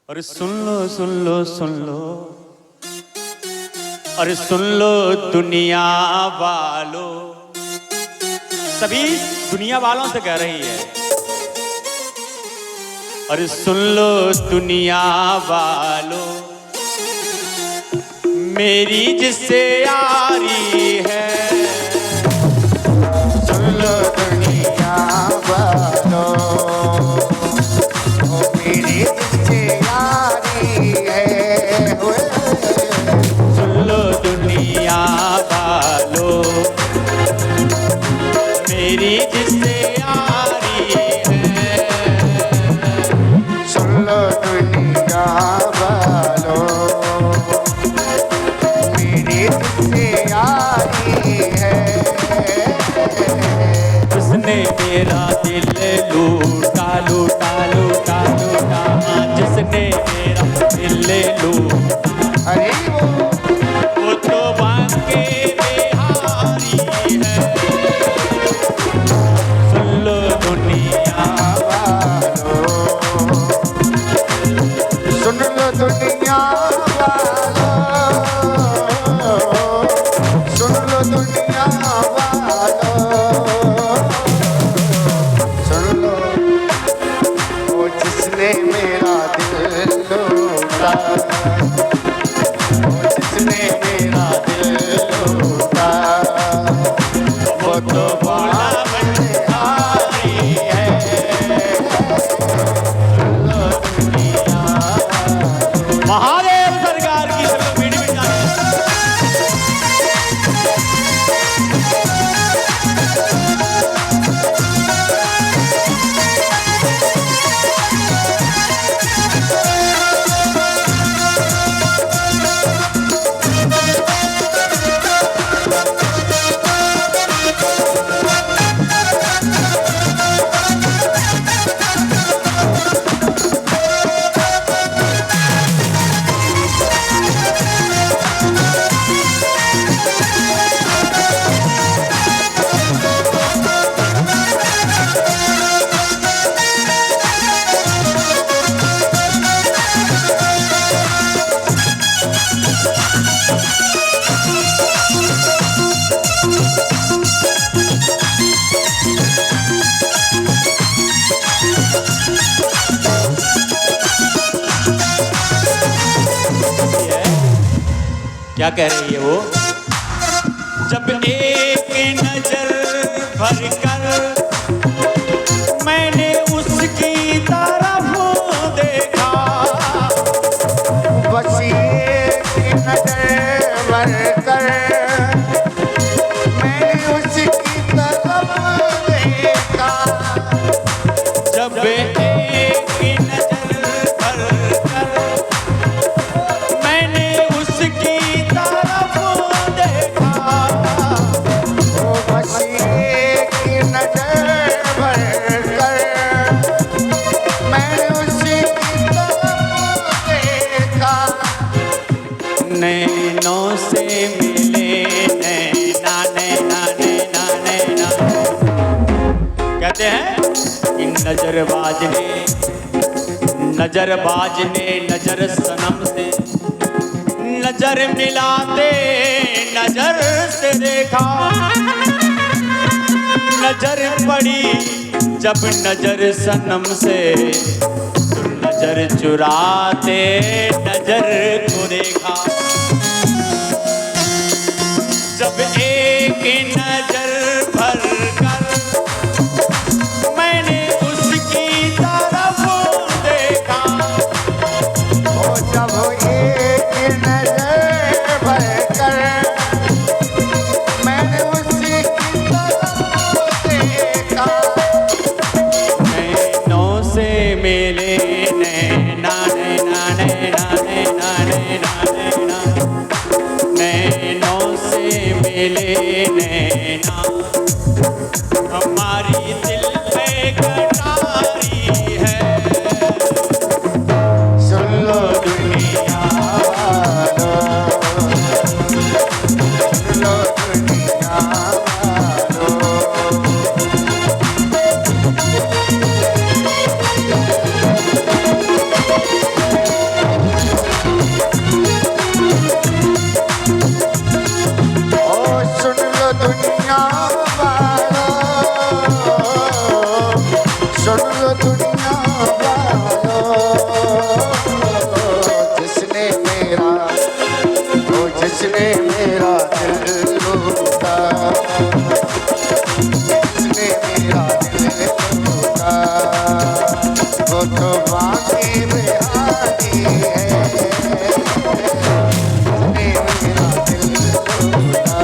अरे सुन लो सुन लो सुन लो, अरे सुन लो दुनिया वालों। सभी दुनिया वालों से कह रही है अरे सुन लो दुनिया वालों, मेरी जिससे यारी है। सुन लो दुनिया वालों, ओ मेरी जिससे यारी है। सुन लो दुनिया वालों, मेरी जिससे यारी है। सुन लो दुनिया वालों, मेरी जिससे यारी है। उसने मेरा दिल लूटा लूटा लूटा लूटा, जिसने लो दुनिया वालों, सुन लो दुनिया वालों, सुन लो वो जिसने मेरा दिल लूटा, वो जिसने मेरा दिल लूटा, वो तो बड़ा बलिहारी है। महादेव सरकार की सब लोग वीडियो में जाने। क्या कह रही है वो? जब एक नजर भर कर मैंने उसकी तरफ देखा, बस एक नजर भर कर मैंने उसकी तरफ देखा, जब एक नजर भर कर मैंने उसकी तरफ देखा, बस एक नजर भर कर मैंने उसकी तरफ देखा, नैनों से मिले नैना नैना नैना नैना। कहते हैं कि नजरबाज ने नजर सनम से नजर मिलाते नजर से देखा, नजर पड़ी जब नजर सनम से नजर चुराते नजर को देखा, जब एक नजर भर कर मैंने उसकी तरफ देखा, ओ जब एक नजर भर कर मैंने उसकी तरफ देखा, नैनों से मिले नैना नैना नैना नैना नैना नैना, नैनों से मिले नैना हमारी दिल पे कटारी है। सुन लो दुनिया वालों, सुन लो दुनिया वालों, ओ सुन लो दुनिया वालों, सुन लो दुनिया वालों, जिसने मेरा दिल लूटा, जिसने मेरा दिल लूटा, वो तो बाकी बेहाली है, जिसने मेरा दिल लूटा।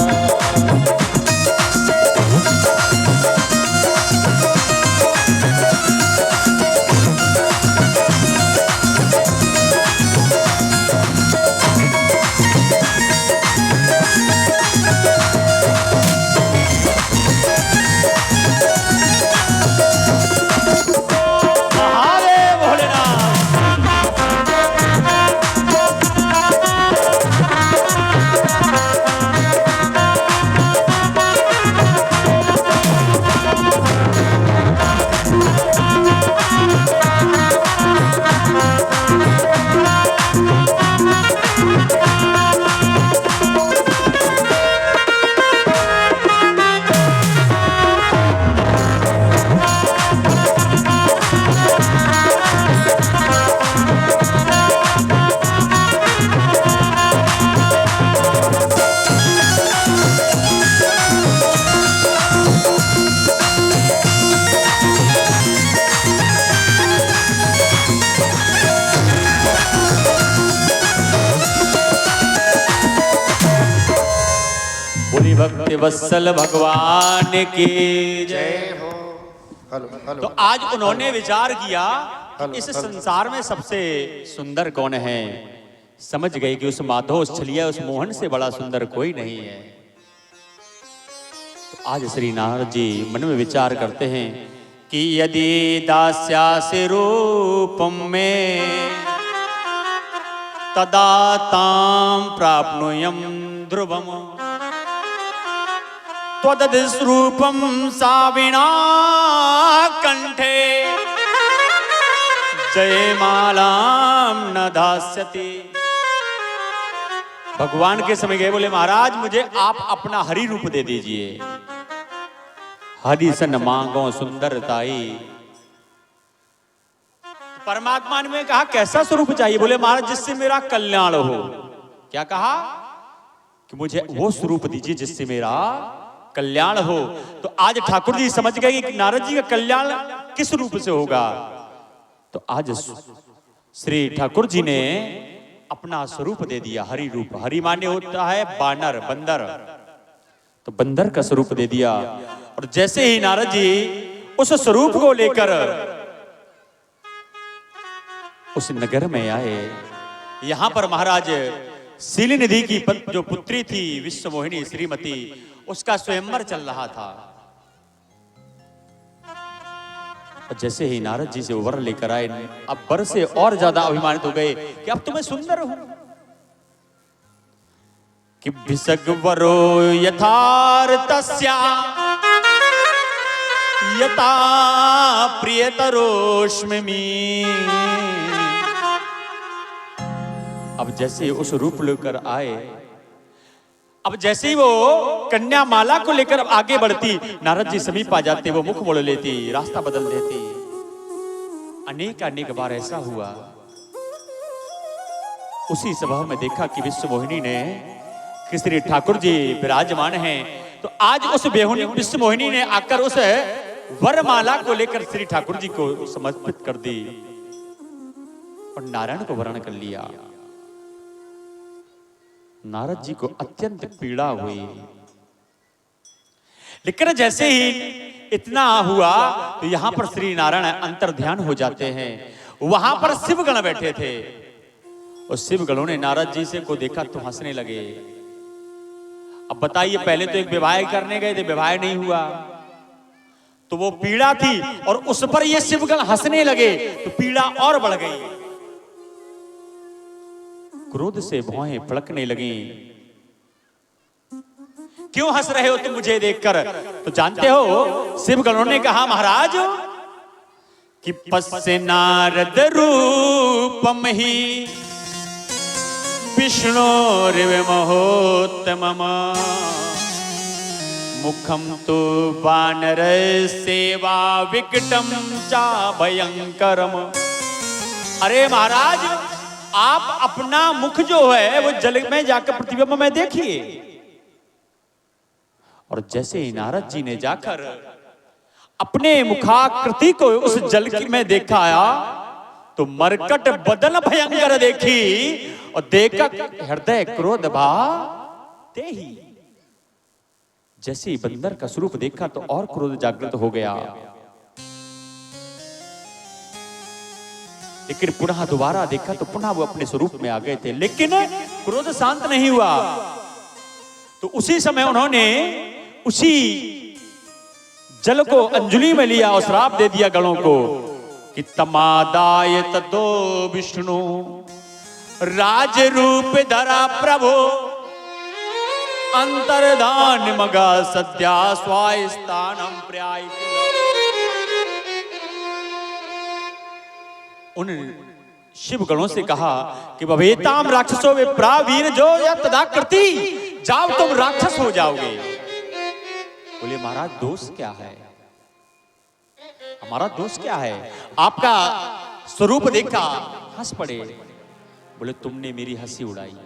महादेव भोलेनाथ। वत्सल भगवान की जय। जय हो। Hello hello. तो आज उन्होंने विचार किया कि इस संसार में सबसे सुंदर कौन है। समझ गए कि उस माधव, उस छलिया, उस मोहन से बड़ा सुंदर कोई नहीं है। तो आज श्री नारद जी मन में विचार करते हैं कि यदि दास्यासि रूपम में तदा ताम प्राप्नुयं ध्रुवम त्वदधिस्रूपम साविना कंठे जयमालाम न दास्यति। भगवान के समय गए, बोले महाराज मुझे आप अपना हरि रूप दे दीजिए। हरि सन मांगो सुंदरताई। परमात्मा ने कहा कैसा स्वरूप चाहिए? बोले महाराज जिससे मेरा कल्याण हो। क्या कहा? कि मुझे वो स्वरूप दीजिए जिससे मेरा कल्याण हो। तो आज ठाकुर जी समझ गए कि नारद जी का कल्याण किस रूप से होगा। तो आज श्री ठाकुर जी ने अपना स्वरूप दे दिया, हरि रूप। हरि माने होता है बानर, बंदर। तो बंदर का स्वरूप दे दिया। और जैसे ही नारद जी उस स्वरूप को लेकर उस नगर में आए, यहां पर महाराज सीली निधि की जो पुत्री थी विश्व मोहिनी श्रीमती, उसका स्वयंवर चल रहा था। और जैसे ही नारद जी से वर लेकर आए, अब वर से और ज्यादा अभिमानित हो गए कि अब तो मैं सुंदर हूं। कि भिषग्वरो यथार्थस्या यथा प्रियतरोष्मि। अब जैसे उस रूप लेकर आए, अब जैसे ही वो कन्या माला को लेकर आगे बढ़ती, नारद जी समीप आ जाते, वो मुख मोड़ लेती, रास्ता बदल देती। अनेक अनेक बार ऐसा हुआ। उसी सभा में देखा कि विश्व मोहिनी ने, कि श्री ठाकुर जी विराजमान हैं। तो आज उस विश्व मोहिनी ने आकर उस वरमाला को लेकर श्री ठाकुर जी को समर्पित कर दी और नारायण को वरण कर लिया। नारद जी को अत्यंत पीड़ा हुई। लेकिन जैसे ही इतना हुआ तो यहां पर श्री नारायण अंतर ध्यान हो जाते हैं। वहां पर शिवगण बैठे थे और शिवगणों ने नारद जी से को देखा तो हंसने लगे। अब बताइए, पहले तो एक विवाह करने गए थे, विवाह नहीं हुआ तो वो पीड़ा थी, और उस पर ये शिवगण हंसने लगे तो पीड़ा और बढ़ गई। क्रोध से भौहें फड़कने लगी। क्यों हंस रहे हो तुम मुझे देखकर? तो जानते हो शिवगणों ने कहा महाराज कि पश्य नारद रूपम ही विष्णोर्विमहोत्तमम् मुखम तो वानर सेवा विकटम चा भयंकरम। अरे महाराज, आप अपना मुख जो है वो जल में जाकर प्रतिबिंब में देखिए। और जैसे ही नारद जी ने जाकर अपने मुखाकृति को उस जल में देखा तो मरकट बदन भयंकर देखी, और देखकर हृदय क्रोध भाते ही। जैसे ही बंदर का स्वरूप देखा तो और क्रोध जागृत हो गया। लेकिन पुनः दोबारा देखा तो पुनः वो अपने स्वरूप में आ गए थे, लेकिन क्रोध शांत नहीं हुआ। तो उसी समय उन्होंने उसी जल को अंजलि में लिया और श्राप दे दिया गणों को कि तमादाय ततो विष्णु राज रूप धरा प्रभु अंतर्धान मगा सद्या स्वास्थानम पर्याय। उन शिव गणों से कहा कि भवेताम राक्षसो विप्रा वीर जो या तदा कृति, जाओ तुम राक्षस हो जाओगे। बोले महाराज दोष क्या है? हमारा दोष क्या है? आपका स्वरूप देखा हंस पड़े। बोले तुमने मेरी हंसी उड़ाई।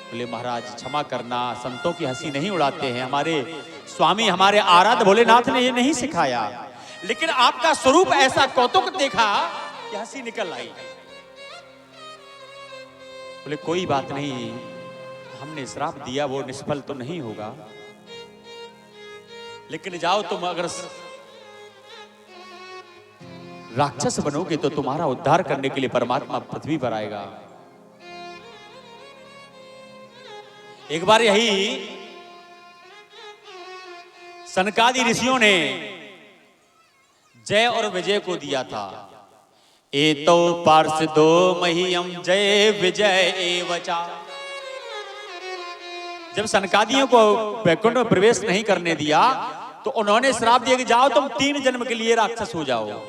बोले महाराज क्षमा करना, संतों की हंसी नहीं उड़ाते हैं। हमारे स्वामी, हमारे आराध्य भोलेनाथ ने ये नहीं सिखाया, लेकिन आपका स्वरूप ऐसा कौतुक देखा कि हंसी निकल आई। बोले कोई बात नहीं, हमने श्राप दिया वो निष्फल तो नहीं होगा। लेकिन जाओ तुम अगर राक्षस बनोगे तो तुम्हारा उद्धार करने के लिए परमात्मा पृथ्वी पर आएगा। एक बार यही सनकादि ऋषियों ने जय और विजय को दिया था। एतो पार्षदो मह्यम जय विजय एवचा। जब सनकादियों को वैकुंठ में प्रवेश नहीं करने दिया तो उन्होंने श्राप दिया कि जाओ तुम 3 जन्म के लिए राक्षस हो जाओ।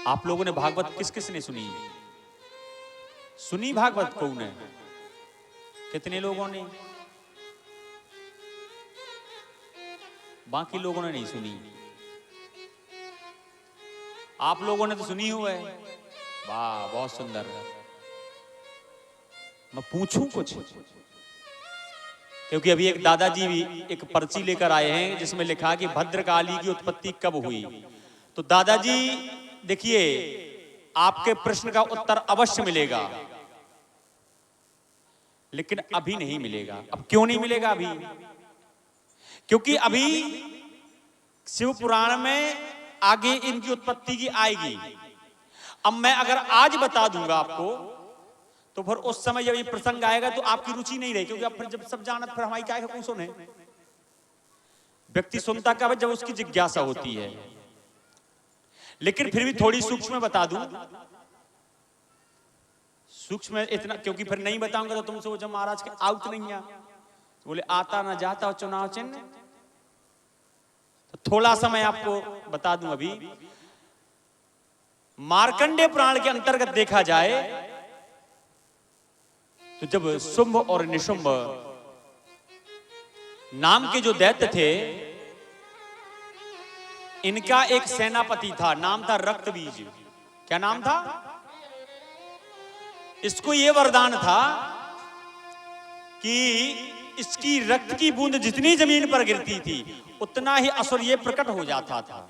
आप लोगों ने भागवत किस किस ने सुनी? सुनी भागवत कौन है? कितने लोगों ने? बाकी लोगों ने नहीं सुनी। आप लोगों ने तो सुनी हुआ है। वाह, बहुत सुंदर। मैं पूछूं कुछ? क्योंकि अभी एक दादाजी भी एक पर्ची लेकर आए हैं जिसमें लिखा कि भद्रकाली की उत्पत्ति कब हुई। तो दादाजी देखिए, आपके प्रश्न का उत्तर अवश्य मिलेगा, लेकिन अभी नहीं मिलेगा। अब क्यों नहीं मिलेगा अभी? क्योंकि अभी शिव पुराण में आगे इनकी उत्पत्ति की आएगी। अब मैं अगर आज बता दूंगा आपको तो फिर उस समय जब ये प्रसंग आएगा तो आपकी रुचि नहीं रहेगी, क्योंकि अब फिर जब सब जानत फिर हमारी क्या कौन सुने। व्यक्ति सुनता कब? जब उसकी जिज्ञासा होती है। लेकिन फिर भी थोड़ी सूक्ष्म बता दूं। सूक्ष्म इतना, क्योंकि फिर नहीं बताऊंगा तो तुम सोचो महाराज के आउट नहीं आ। बोले आता ना जाता और चुनाव चिन्ह। तो थोड़ा सा मैं आपको बता दूं। अभी मार्कंडेय पुराण के अंतर्गत देखा जाए तो जब शुंभ और निशुंभ नाम के जो दैत्य थे, इनका एक सेनापति था, नाम था रक्तबीज। क्या नाम था? इसको यह वरदान था कि इसकी रक्त की बूंद जितनी जमीन पर गिरती थी उतना ही असुर ये प्रकट हो जाता था।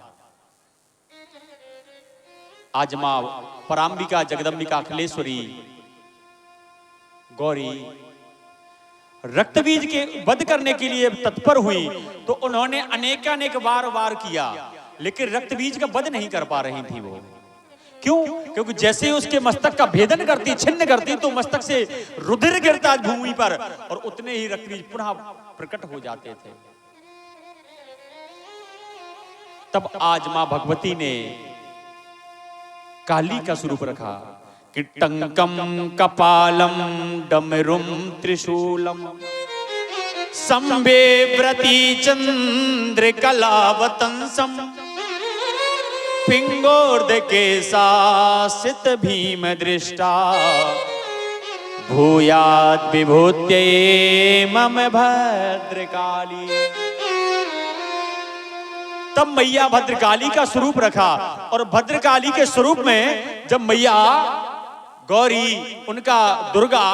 आज मां परांबिका, जगदंबिका, अखिलेश्वरी, गौरी रक्तबीज के वध करने के लिए तत्पर हुई तो उन्होंने अनेकानेक बार किया, लेकिन रक्तबीज का वध नहीं कर पा रही थी वो। क्यों? क्योंकि जैसे ही उसके मस्तक का भेदन करती, छिन्न करती, तो मस्तक से रुधिर गिरता भूमि पर और उतने ही रक्तबीज पुनः प्रकट हो जाते थे। तब आज मां भगवती ने काली का स्वरूप रखा कि टंकम कपालम डमरुम त्रिशूलम संवेव्रती चंद्र कलावतंसम पिंगोर्ध के सासित भीम दृष्टा भूयात विभूत्यै मम भद्रकाली। तब मैया भद्रकाली का स्वरूप रखा और भद्रकाली के स्वरूप में जब मैया गौरी, उनका दुर्गा,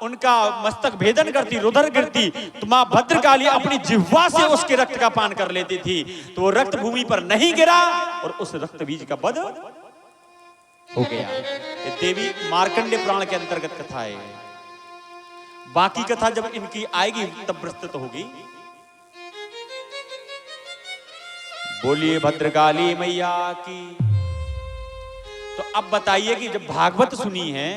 उनका मस्तक भेदन करती, रुधिर गिरती, तो मां भद्रकाली अपनी जिह्वा से उसके रक्त का पान कर लेती थी, तो वो रक्त भूमि पर नहीं गिरा और उस रक्त बीज का वध हो गया। ये देवी मार्कंडेय पुराण के अंतर्गत कथा है। बाकी कथा जब इनकी आएगी तब प्रस्तुत होगी। बोलिए भद्रकाली मैया की। तो अब बताइए कि जब भागवत सुनी है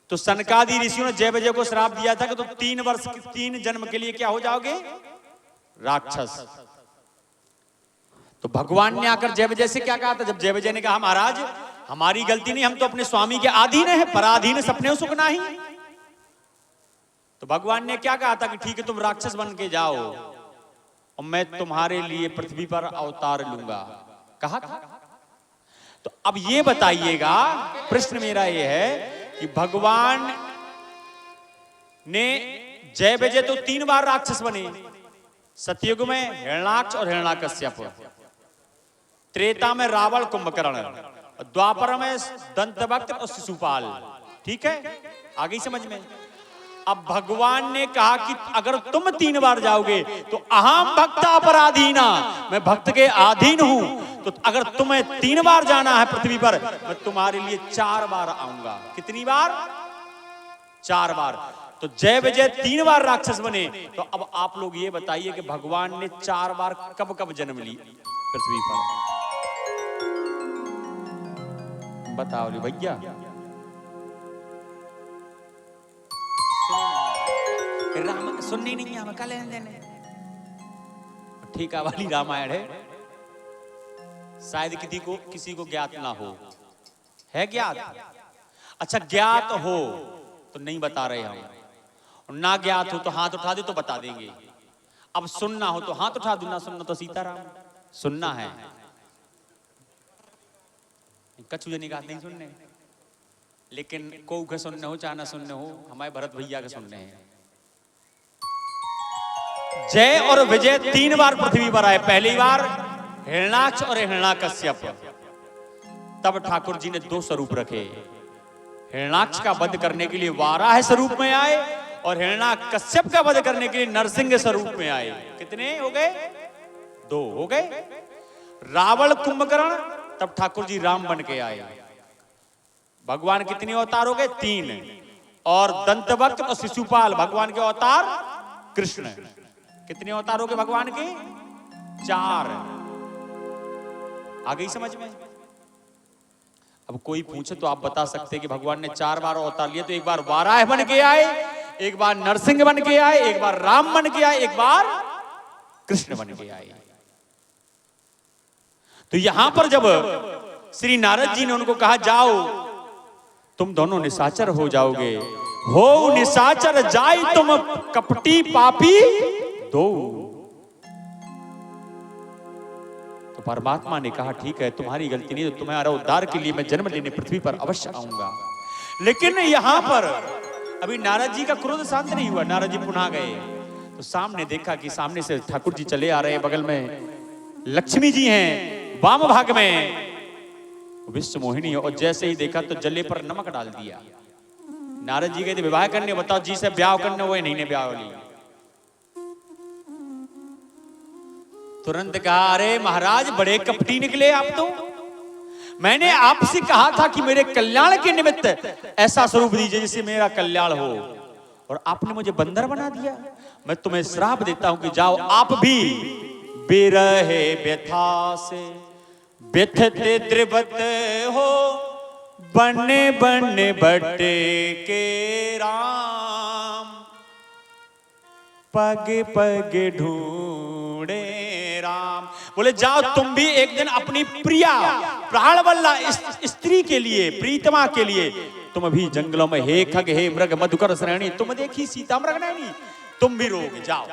तो सनकादि ऋषियों ने जय विजय को श्राप दिया था कि तुम 3 जन्म के लिए क्या हो जाओगे? राक्षस। तो भगवान ने आकर जय विजय से क्या कहा था? जब जय विजय ने कहा महाराज हमारी गलती नहीं, हम तो अपने स्वामी के अधीन है, पराधीन सपने सुख नाही। तो भगवान ने क्या कहा था कि ठीक है तुम राक्षस बन के जाओ और मैं तुम्हारे लिए पृथ्वी पर अवतार लूंगा। कहा था। तो अब ये बताइएगा, प्रश्न मेरा ये है कि भगवान ने जय विजय तो 3 बार राक्षस बने। सतयुग में हिरण्याक्ष और हिरण्याकश्यप, त्रेता में रावण कुंभकर्ण, द्वापर में दंतवक्त और शिशुपाल। ठीक है, आगे समझ में। अब भगवान ने कहा कि अगर तुम 3 बार जाओगे तो अहम भक्त अपराधीना, मैं भक्त के अधीन हूं। तो अगर तुम्हें 3 बार जाना है पृथ्वी पर, मैं तुम्हारे लिए 4 बार आऊंगा। कितनी बार? 4 बार। तो जय विजय 3 बार राक्षस बने। तो अब आप लोग ये बताइए कि भगवान ने 4 बार कब कब जन्म ली पृथ्वी पर? बताओ रे भैया। राम सुननी नहीं है हमें, कल देने ठीका वाली रामायण है, शायद किसी को ज्ञात ना हो। है ज्ञात? अच्छा ज्ञात हो तो नहीं बता रहे हम, और ना ज्ञात हो तो हाथ उठा दे तो बता देंगे। अब सुनना हो तो हाथ उठा दो, ना सुनना तो सीताराम। सुनना है, कछु जनी बात नहीं सुनने, लेकिन को के सुनने हो चाहे ना सुनने हो, हमारे भरत भैया के सुनने हैं। जय और विजय 3 बार पृथ्वी पर आए। पहली बार हिरण्याक्ष और हिरण्याकश्यप। तब ठाकुर जी ने 2 स्वरूप रखे। हिरण्याक्ष का वध करने के लिए वाराह स्वरूप में आए और हिरण्याकश्यप का वध करने के लिए नरसिंह स्वरूप में आए। कितने हो गए? 2 हो गए। रावण कुंभकर्ण, तब ठाकुर जी राम बन के आए। भगवान कितने अवतार हो गए? 3। और दंतवक्त और शिशुपाल भगवान के अवतार कृष्ण। कितने अवतार हो गए भगवान के? 4। आ गई समझ में? अब कोई पूछे तो आप बता सकते कि भगवान ने 4 बार अवतार लिया, तो एक बार वाराह बन के आए, एक बार नरसिंह बन के आए, एक बार राम बन के आए, एक बार कृष्ण बन के आए। तो यहां पर जब श्री नारद जी ने उनको कहा जाओ तुम दोनों निशाचर हो जाओगे, हो निशाचर जाय तुम कपटी पापी दो। तो परमात्मा ने कहा ठीक है तुम्हारी गलती नहीं, तो तुम्हारा उद्धार के लिए मैं जन्म लेने पृथ्वी पर अवश्य आऊंगा। लेकिन यहां पर अभी नारद जी का क्रोध शांत नहीं हुआ। नारद जी पुनः गए तो सामने देखा कि सामने से ठाकुर जी चले आ रहे हैं, बगल में लक्ष्मी जी हैं, वाम भाग में विश्व मोहिनी, और जैसे ही देखा तो जले पर नमक डाल दिया। नारद जी गए थे विवाह करने, बताओ जी से ब्याह करने हुए नहीं ने ब्याह वाली। तुरंत कहा अरे महाराज बड़े कपटी निकले आप तो, मैंने आपसे कहा था कि मेरे कल्याण के निमित्त ऐसा स्वरूप दीजिए जिससे मेरा कल्याण हो, और आपने मुझे बंदर बना दिया। मैं तुम्हें श्राप देता हूं कि जाओ आप भी बिरहे व्यथा से व्यथते द्रिवत हो, बने बने बटे के राम, पग पग ढूंढे राम। बोले जाओ तुम भी एक दिन अपनी प्रिया प्राणवल्ला स्त्री के लिए, प्रीतमा के लिए तुम भी जंगलों में हे खग हे मृग मधुकर श्रेणी, तुम देखी सीता मृग नैनी, तुम भी रोगे जाओ।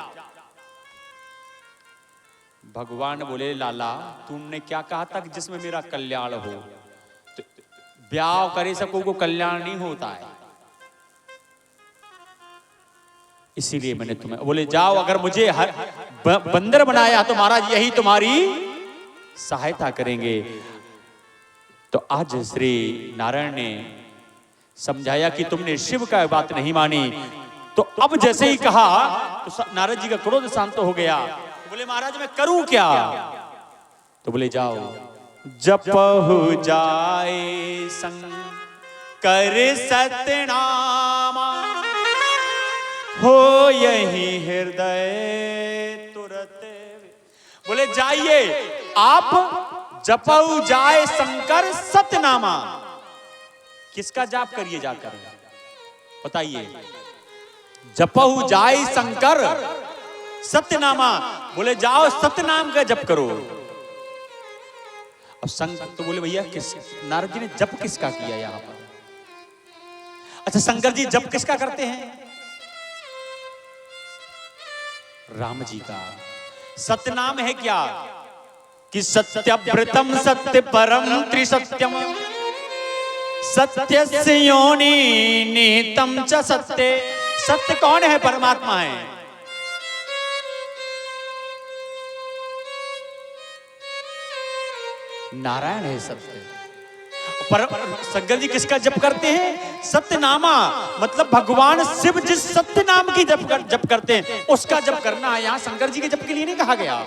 भगवान बोले लाला तुमने क्या कहा था कि जिसमें मेरा कल्याण हो, तो ब्याह करे सबको को कल्याण नहीं होता है, इसीलिए मैंने तुम्हें बोले जाओ अगर मुझे बंदर बनाया तो महाराज यही तुम्हारी सहायता करेंगे। तो आज श्री नारायण ने समझाया कि तुमने शिव का बात नहीं मानी, तो अब जैसे ही कहा तो नारद जी का क्रोध शांत हो गया। बोले महाराज मैं करूं क्या? तो बोले जाओ जपहु जाए शंकर सतनामा, हो यही हृदय तुरत। बोले जाइए आप जपहु जाए शंकर सतनामा। किसका जाप करिए जाकर बताइए? जपहु जाए शंकर सत्यनामा। बोले जाओ सत्यनाम का जप करो। अब तो बोले भैया किस नारद जी ने जप किसका किया यहां पर? अच्छा शंकर जी जप किसका करते हैं? राम जी का। सत्यनाम है क्या कि सत्यव्रतम सत्य परम त्रिसत्यम, सत्यस्य योनि निहितम च सत्य। सत्य कौन है? परमात्मा है। नारायण है सत्य। पर शंकर जी किसका जप करते हैं? सत्यनामा। मतलब भगवान शिव जिस सत्य नाम की जप करते हैं उसका जप करना है। यहां शंकर जी के जप के लिए नहीं कहा गया।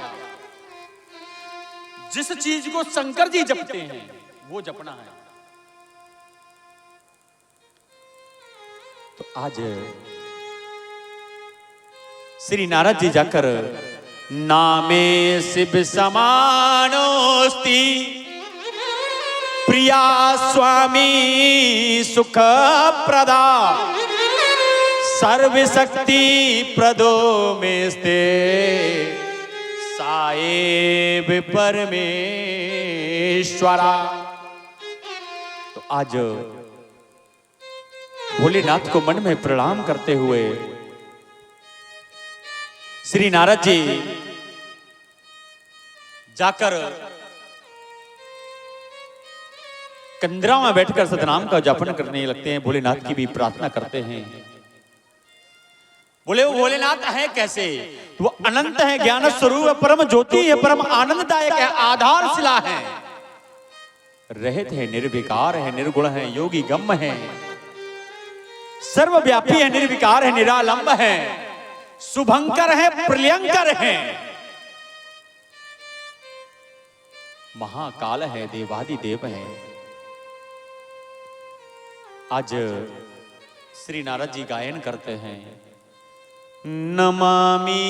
जिस चीज को शंकर जी जपते हैं वो जपना है। तो आज श्री नारद जी जाकर नामे शिव समानोस्ति प्रिया स्वामी सुख प्रदा सर्वशक्ति प्रदो में स्ते साहेब परमेश्वरा। तो आज भोलेनाथ को मन में प्रणाम करते हुए श्री नारद जी जाकर कंदरा में बैठकर सतनाम का जापन करने लगते हैं। भोलेनाथ की भी प्रार्थना करते हैं। बोले वो भोलेनाथ है कैसे? तो वो अनंत है, ज्ञान स्वरूप है, परम ज्योति है, परम आनंददायक है, आधारशिला है, रहित है, निर्विकार है, निर्गुण है, योगी गम्य है, सर्वव्यापी है, निर्विकार है, निरालंब है, शुभंकर है, प्रलयंकर है, महाकाल है, देवादिदेव है। आज श्री नारद जी गायन करते हैं। नमामि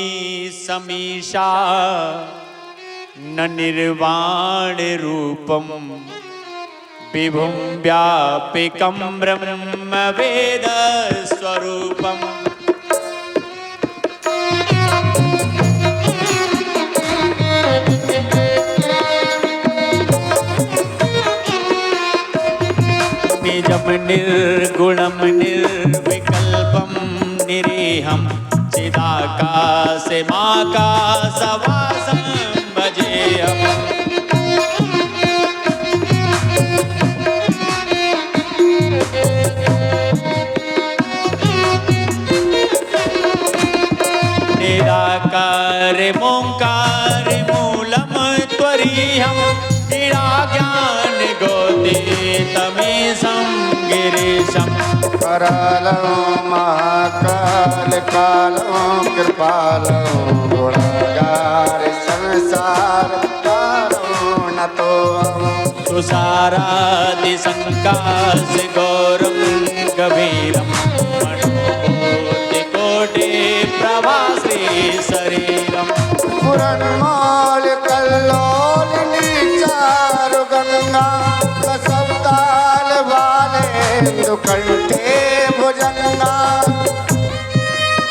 समीशा न निर्वाण रूपम विभुं व्यापिकं ब्रह्म वेद स्वरूपम। निजं निर्गुणं निर्विकल्पं निरीहं चिदाकाशमाकाशवासं भजेऽहम्। निराकारमोङ्कार मूलं त्वरीयं निराज्ञान गोदितमीशं गिरीशम्। करालं महाकाल कालं कृपालं गुणगार संसार नतो तुषारादि संकाश गौरम गभीरम मनोकोटि कोटि प्रभाश्री शरीरम। पुरन्माल कल्लोलिनी चारु गंगा कसवताल वाले दुकंठे भुजंगा।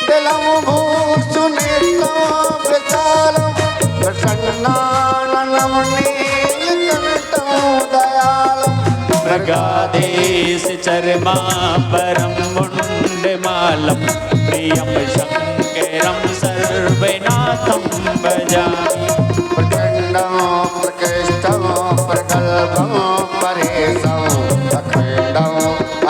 दिलं भूषुनितं विशालं प्रसन्नाननं नीलकण्ठं दयालं। मृगादेश चर्मा परम मुंडमालं प्रियं शंकरं सर्वनाथं भजामि। प्रचण्डं प्रकृष्टं प्रगल्भं परेशं अखण्डं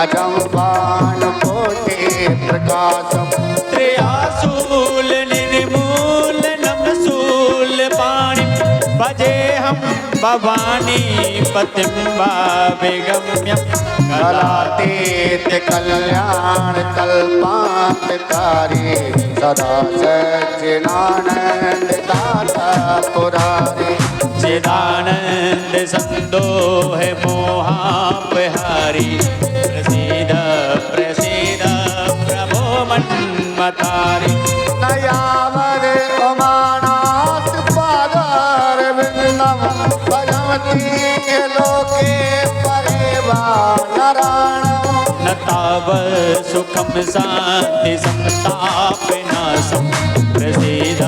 अजं भानुकोटि प्रकाशम्। त्रियाशूल निर्मूल नमशूल पाणि भजेऽहं भवानी पतिं भाविगम्यं। कलातीत कल्याण कल्पान्तकारी सदा सच्चिदानन्द दाता पुरारी। चिदानंद संदोह मोहापहारी प्रसीद प्रसीद प्रभो मन्मथारी। नयावर उमानाथ पादार विन्दं भजमति लोके परेवा नारायणं। न ताव सुखं शान्ति संतापनाशं प्रसीद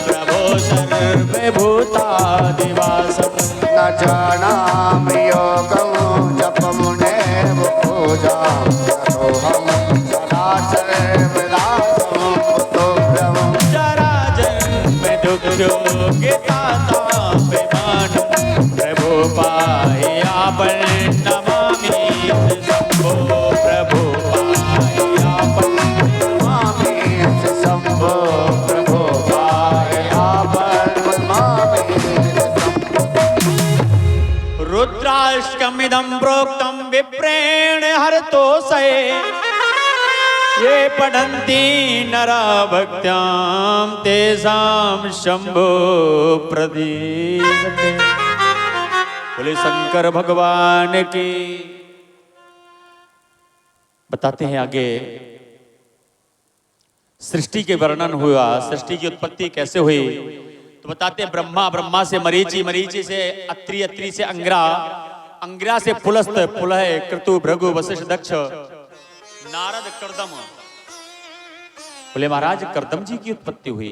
प्रभो सर्वभूतादिवासम्। न जानामि योगं जपमुनेव पूजां ततोऽहं सदा सर्वदा संस्तुभ्यम्। जराजन्म दुःखयोगितातापमानं प्रभो पायापं नमामि शम्भो। प्रभो पायापं नमामि शम्भो प्रभो पायापं नमामि। रुद्राष्टकमिदं प्रोक्तं विप्रेण हरतोषये ये पठन्ति नरा भक्त्यां तेषां शम्भो प्रदीयते। बोले शंकर भगवान की। बताते हैं आगे सृष्टि के वर्णन हुआ, सृष्टि की उत्पत्ति कैसे हुई। तो बताते हैं ब्रह्मा, ब्रह्मा से मरीचि, मरीचि से अत्रि, अत्रि से अंगिरा, अंगिरा से पुलस्त, पुलह, क्रतु, भृगु, वशिष्ठ, दक्ष, नारद, कर्दम। बोले महाराज कर्दम जी की उत्पत्ति हुई।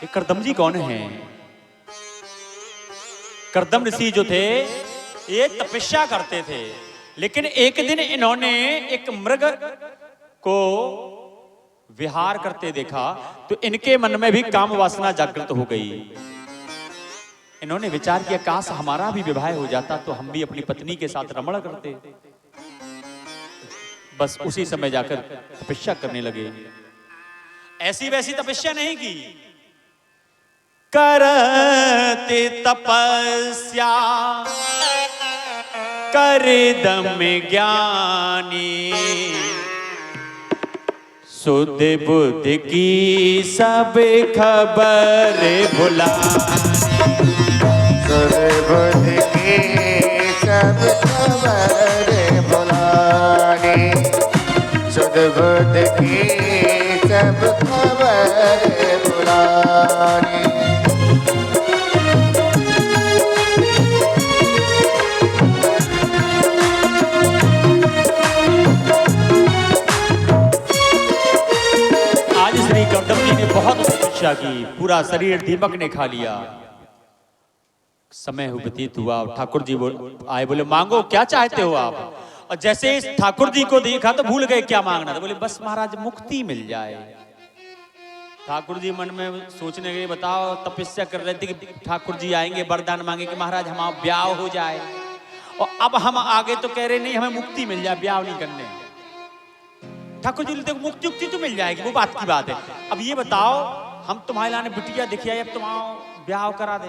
ये कर्दम जी कौन है? कर्दम ऋषि जो थे ये तपस्या करते थे, लेकिन एक दिन इन्होंने एक मृग को विहार करते देखा तो इनके मन में भी काम वासना जागृत हो गई। इन्होंने विचार किया काश हमारा भी विवाह हो जाता तो हम भी अपनी पत्नी के साथ रमण करते। बस उसी समय जाकर तपस्या करने लगे। ऐसी वैसी तपस्या नहीं की, करते तपस्या कर्दम ज्ञानी, सुध बुध की सब खबर भुलानी, सुध बुध की सब खबर भुलानी, सुध बुध की सब खबर भुलानी। कर्दम जी ने बहुत तपस्या की, पूरा शरीर दीपक ने खा लिया। समय व्यतीत हुआ, ठाकुर जी आए, बोले मांगो क्या चाहते हो आप। और जैसे इस ठाकुर जी को देखा तो भूल गए क्या मांगना था। बोले बस महाराज मुक्ति मिल जाए। ठाकुर जी मन में सोचने गए, बताओ तपस्या कर रहे थे कि ठाकुर जी आएंगे वरदान मांगे कि महाराज हमारा ब्याह हो जाए, और अब हम आगे तो कह रहे नहीं हमें मुक्ति मिल जाए, ब्याह नहीं करने। ठाकुर जी देखो मुक्ति उक्ति तो मिल जाएगी, वो बात की बात है। अब ये बताओ हम तुम्हारे लाने बिटिया दिखिया, अब तुम्हारा ब्याह करा दे।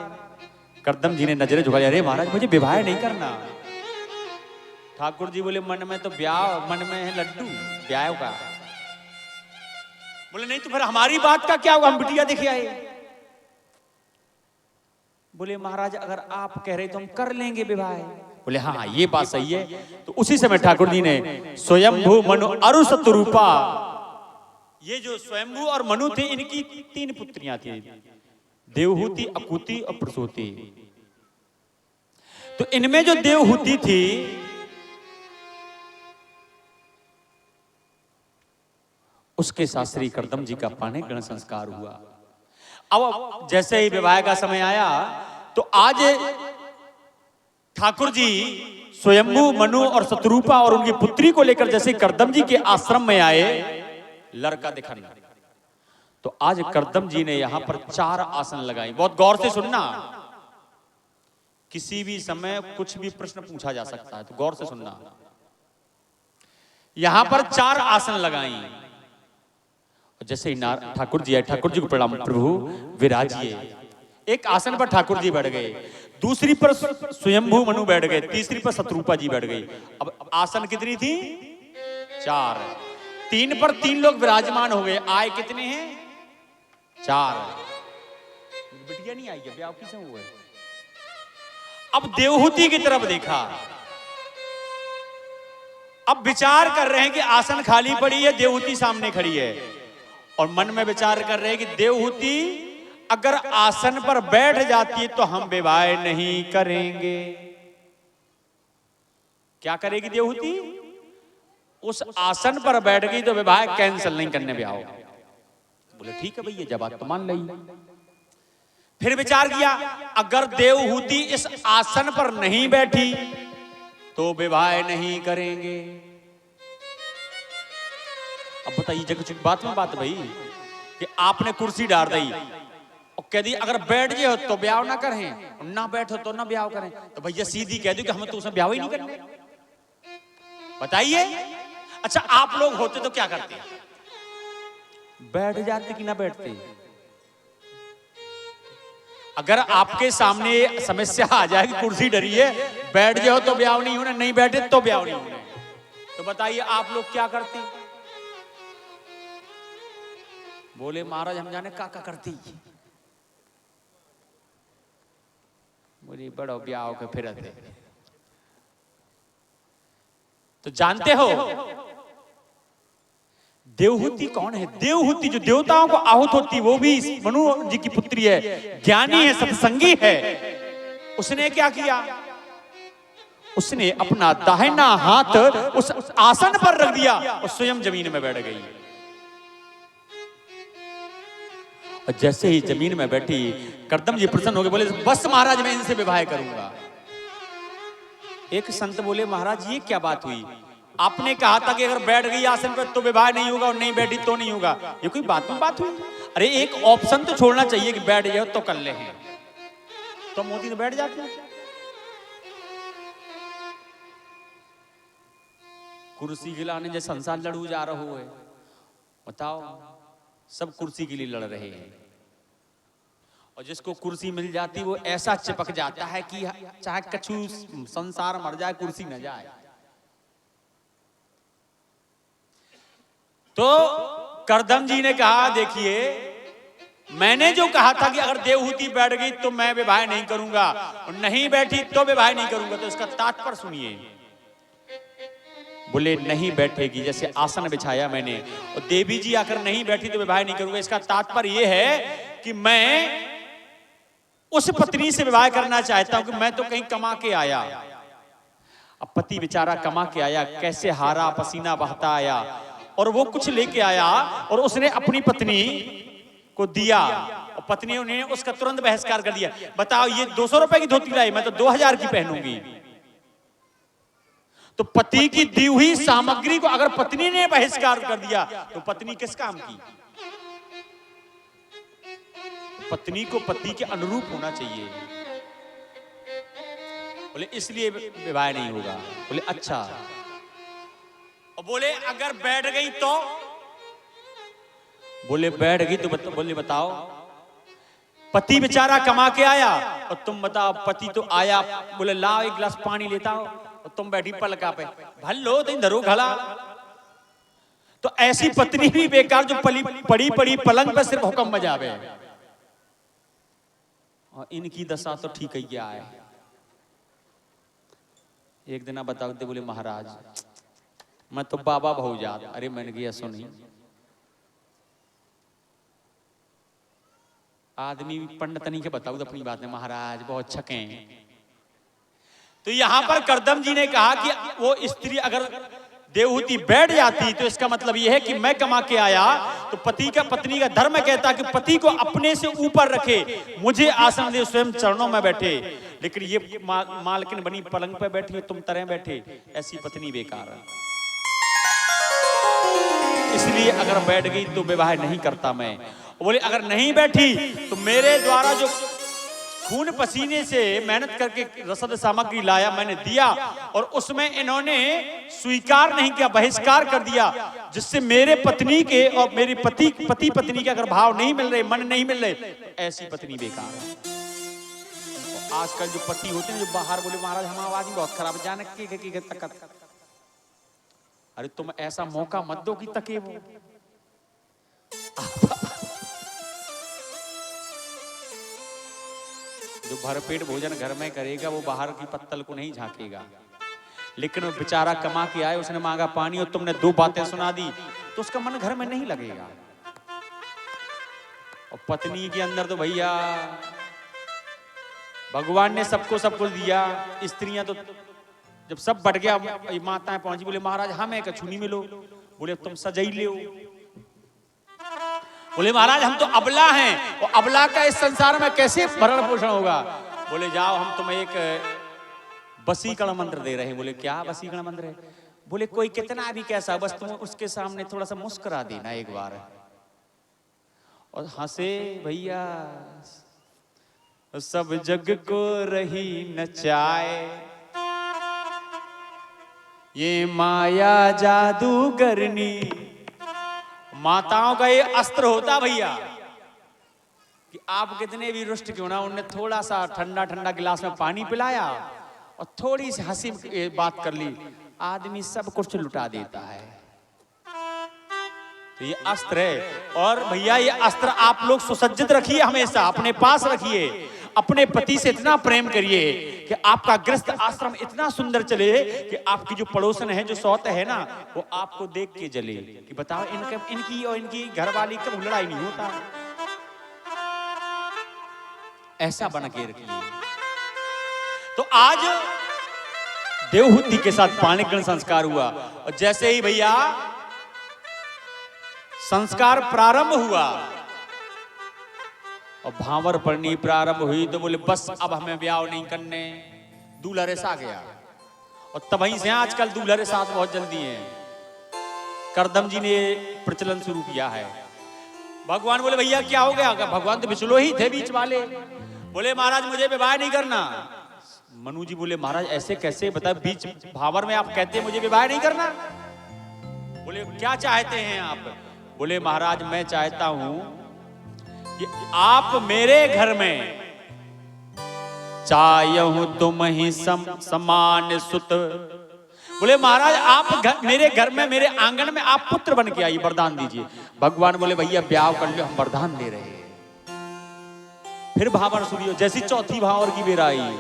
कर्दम जी ने नजरें झुका, अरे महाराज मुझे विवाह नहीं करना। ठाकुर जी बोले मन में तो ब्याह, मन में है लड्डू, ब्याह का। बोले नहीं तो फिर हमारी बात का क्या होगा, हम बिटिया दिखे आए। बोले महाराज अगर आप कह रहे तो हम कर लेंगे विवाह। बोले हाँ ये बात सही है। तो उसी समय ठाकुर जी ने स्वयंभू मनु अरु शतरूपा, ये जो स्वयंभू और मनु थे इनकी 3 पुत्रियां थी, देवहूति, अकूति और प्रसूति। तो इनमें जो देवहूति थी उसके साथ श्री कर्दम जी का पाने ग्रहण संस्कार हुआ। अब जैसे ही विवाह का समय आया तो आज ठाकुर जी स्वयंभू, मनु और शतरूपा और उनकी पुत्री को लेकर जैसे कर्दम जी के आश्रम में आए, लड़का दिखाने, तो आज कर्दम जी ने यहां पर 4 आसन लगाए। बहुत गौर से सुनना, किसी भी समय कुछ भी प्रश्न पूछा जा सकता है, तो गौर से सुनना। यहां पर 4 आसन लगाई। जैसे ही ठाकुर जी आए, ठाकुर जी को प्रणाम, प्रभु विराजिए। एक आसन पर ठाकुर जी बैठ गए, दूसरी पर स्वयंभू मनु बैठ गए, तीसरी पर शतरूपा जी बैठ गई। अब आसन कितनी थी? 4। 3 पर 3 लोग विराजमान हो गए। आए कितने हैं? 4। बिटिया नहीं आई है, ब्याह किसे हुआ है? अब देवहूति की तरफ देखा, अब विचार कर रहे हैं कि आसन खाली पड़ी है, देवहूति सामने खड़ी है, और मन में विचार कर रहे हैं कि देवहूति अगर आसन पर बैठ जाती है तो हम विवाह नहीं करेंगे। क्या करेगी देवहूति? उस आसन पर बैठ गई तो विवाह कैंसिल नहीं करने ब्याह। बोले ठीक है भैया, जब बात तो मान ली। फिर विचार किया अगर देवहूति इस आसन पर नहीं बैठी तो विवाह नहीं करेंगे। अब बताइए जगह बात में बात भाई कि आपने कुर्सी डाल दी और कह दी अगर बैठ गए हो तो ब्याह ना करें, ना बैठो तो ना ब्याह करें, तो भैया सीधी कह दी कि हम तो उसमें ब्याह ही नहीं करने। बताइए अच्छा आप लोग होते तो क्या करते? बैठ जाते कि ना बैठते? अगर आपके सामने समस्या आ जाएगी, कुर्सी डरी है, बैठ जाओ तो ब्याह नहीं होने, नहीं बैठे तो ब्याह नहीं होने, तो बताइए आप लोग क्या करते? बोले महाराज हम जाने का करती। बोले बड़ो ब्याह के फिर तो जानते हो देवहूति कौन है? देवहूति जो देवताओं को आहूत होती, वो भी मनु जी की पुत्री है, ज्ञानी है, सत्संगी है। उसने क्या किया? उसने अपना दाहिना हाथ उस आसन पर रख दिया और स्वयं जमीन में बैठ गई। और जैसे ही जमीन में बैठी, कर्दम जी प्रसन्न हो गए, बोले बस महाराज मैं इनसे विवाह करूंगा। एक संत बोले महाराज ये क्या बात हुई? आपने कहा था कि अगर बैठ गई आसन पर तो विवाह नहीं होगा और नहीं बैठी तो नहीं होगा। ये कोई बात हुई? अरे एक ऑप्शन तो छोड़ना चाहिए कि बैठ जाओ तो कर ले हैं। तो मोदी ने बैठ जाते हैं। कुर्सी के लाने जैसे संसार लड़ू जा रहा है, बताओ, सब कुर्सी के लिए लड़ रहे हैं। और जिसको कुर्सी मिल जाती वो ऐसा चिपक जाता है कि चाहे कछु संसार मर जाए कुर्सी न जाए। तो करदम जी ने कहा देखिए, मैंने जो कहा था कि अगर देवहूति बैठ गई तो मैं विवाह नहीं करूंगा और नहीं बैठी तो विवाह नहीं करूंगा, तो इसका तात्पर्य सुनिए। बोले नहीं बैठेगी, जैसे आसन बिछाया मैंने और देवी जी आकर नहीं बैठी तो विवाह नहीं करूंगा। इसका तात्पर्य यह है कि मैं उस पत्नी से विवाह करना चाहता हूं कि मैं तो कहीं कमा के आया। अब पति बेचारा कमा के आया, कैसे हारा पसीना बहता आया और वो कुछ लेके आया और उसने अपनी पत्नी को दिया और पत्नी ने उसका तुरंत बहिष्कार कर दिया। बताओ ये 200 रुपए की धोती लाई, मैं तो 2000 की पहनूंगी। तो पति की दी हुई सामग्री को अगर पत्नी ने बहिष्कार कर दिया तो पत्नी किस काम की? पत्नी को पति के अनुरूप होना चाहिए। बोले इसलिए विवाह नहीं होगा। बोले अच्छा। और बोले अगर बैठ गई तो? बोले बैठ गई तो बोले बताओ, पति बेचारा कमा के आया और तुम बताओ, पति तो आया, बोले लाओ एक गिलास पानी लेता हो और तुम बैठी पलका पे, भल्लो तुम धरो घड़ा। तो ऐसी पत्नी भी बेकार जो पड़ी पड़ी पलंग पे सिर्फ हुक्म बजावे। और इनकी दशा तो ठीक ही क्या है। एक दिन बताओ, बोले महाराज मैं तो बाबा भौजात। अरे मैंने किया सुनी, आदमी पंडित नहीं के बताओ तो अपनी बात है, महाराज बहुत छके। तो यहां पर करदम जी ने कहा कि वो स्त्री अगर देवहूति बैठ जाती तो इसका मतलब यह है कि मैं कमा के आया तो पति का धर्म कहता कि पति को अपने से ऊपर रखे, मुझे आसन दे, स्वयं चरणों में बैठे। लेकिन ये मालकिन बनी पलंग पे बैठी, तुम तरह बैठे, ऐसी पत्नी बेकार है। इसलिए अगर बैठ गई तो विवाह नहीं करता मैं। बोले अगर नहीं बैठी तो मेरे द्वारा जो खून पसीने से मेहनत करके रसद सामग्री लाया मैंने दिया और उसमें इन्होंने स्वीकार नहीं किया, बहिष्कार कर दिया, जिससे मेरे पत्नी के और मेरी पति पत्नी के अगर भाव नहीं मिल रहे, मन नहीं मिल रहे, तो ऐसी पत्नी बेकार है। आजकल जो पति होते हैं जो बाहर बोले महाराज हमारी आवाज बहुत खराब, जाने की तकत। अरे तुम ऐसा मौका मत दो कि तके वो। जो भरपेट भोजन घर में करेगा वो बाहर की पत्तल को नहीं झांकेगा। लेकिन वो बेचारा कमा के आए, उसने मांगा पानी और तुमने 2 बातें सुना दी तो उसका मन घर में नहीं लगेगा। और पत्नी के अंदर तो भैया भगवान ने सबको सब कुछ दिया। स्त्रियां तो जब सब बढ़ गया, माताएं पहुंची, बोले महाराज हमें कछु नहीं मिलो। बोले तुम सजई ले। बोले महाराज हम तो अबला हैं और अबला का इस संसार में कैसे भरण पोषण होगा। बोले जाओ हम तुम्हें एक वशीकरण मंत्र दे रहे हैं। बोले क्या वशीकरण मंत्र है? बोले कोई कितना भी कैसा, बस तुम उसके सामने थोड़ा सा मुस्कुरा देना एक बार। और हंसे भैया, सब जग को रही नचाए, ये माया जादूगरनी। माताओं का ये अस्त्र होता भैया कि आप कितने भी रुष्ट क्यों ना, उन्हें थोड़ा सा ठंडा ठंडा गिलास में पानी पिलाया और थोड़ी सी हंसी बात कर ली, आदमी सब कुछ लुटा देता है। तो ये अस्त्र है। और भैया ये अस्त्र आप लोग सुसज्जित रखिए, हमेशा अपने पास रखिए। अपने पति से इतना प्रेम करिए कि आपका गृहस्थ आश्रम इतना सुंदर चले कि आपकी जो पड़ोसन है, जो सौत है ना, वो आपको देख के जले कि बताओ इनकी और इनकी घरवाली कब लड़ाई नहीं होता। ऐसा बन के रखिए। तो आज देवहूति के साथ पाणी ग्रहण संस्कार हुआ और जैसे ही भैया संस्कार प्रारंभ हुआ और भावर पढ़नी प्रारंभ हुई तो बोले बस अब हमें ब्याह नहीं करने, दूल्हा रेसा गया। और तब वहीं से आजकल दूल्हा रेसा बहुत जल्दी है, करदम जी ने प्रचलन शुरू किया है। भगवान बोले भैया क्या हो गया? भगवान तो बिचलो ही थे बीच वाले। बोले महाराज मुझे विवाह नहीं करना। मनु जी बोले महाराज ऐसे कैसे, बता बीच भावर में आप कहते हैं मुझे विवाह नहीं करना। बोले क्या चाहते हैं आप? बोले महाराज मैं चाहता हूं कि आप मेरे घर में चाहूं तुम ही समान सुत। बोले महाराज आप मेरे घर में, मेरे आंगन में आप पुत्र बन के आइए, वरदान दीजिए। भगवान बोले भैया ब्याह कर लो, हम वरदान दे रहे हैं। फिर भावर शुरू हो, जैसी चौथी भावर की बेरा आई,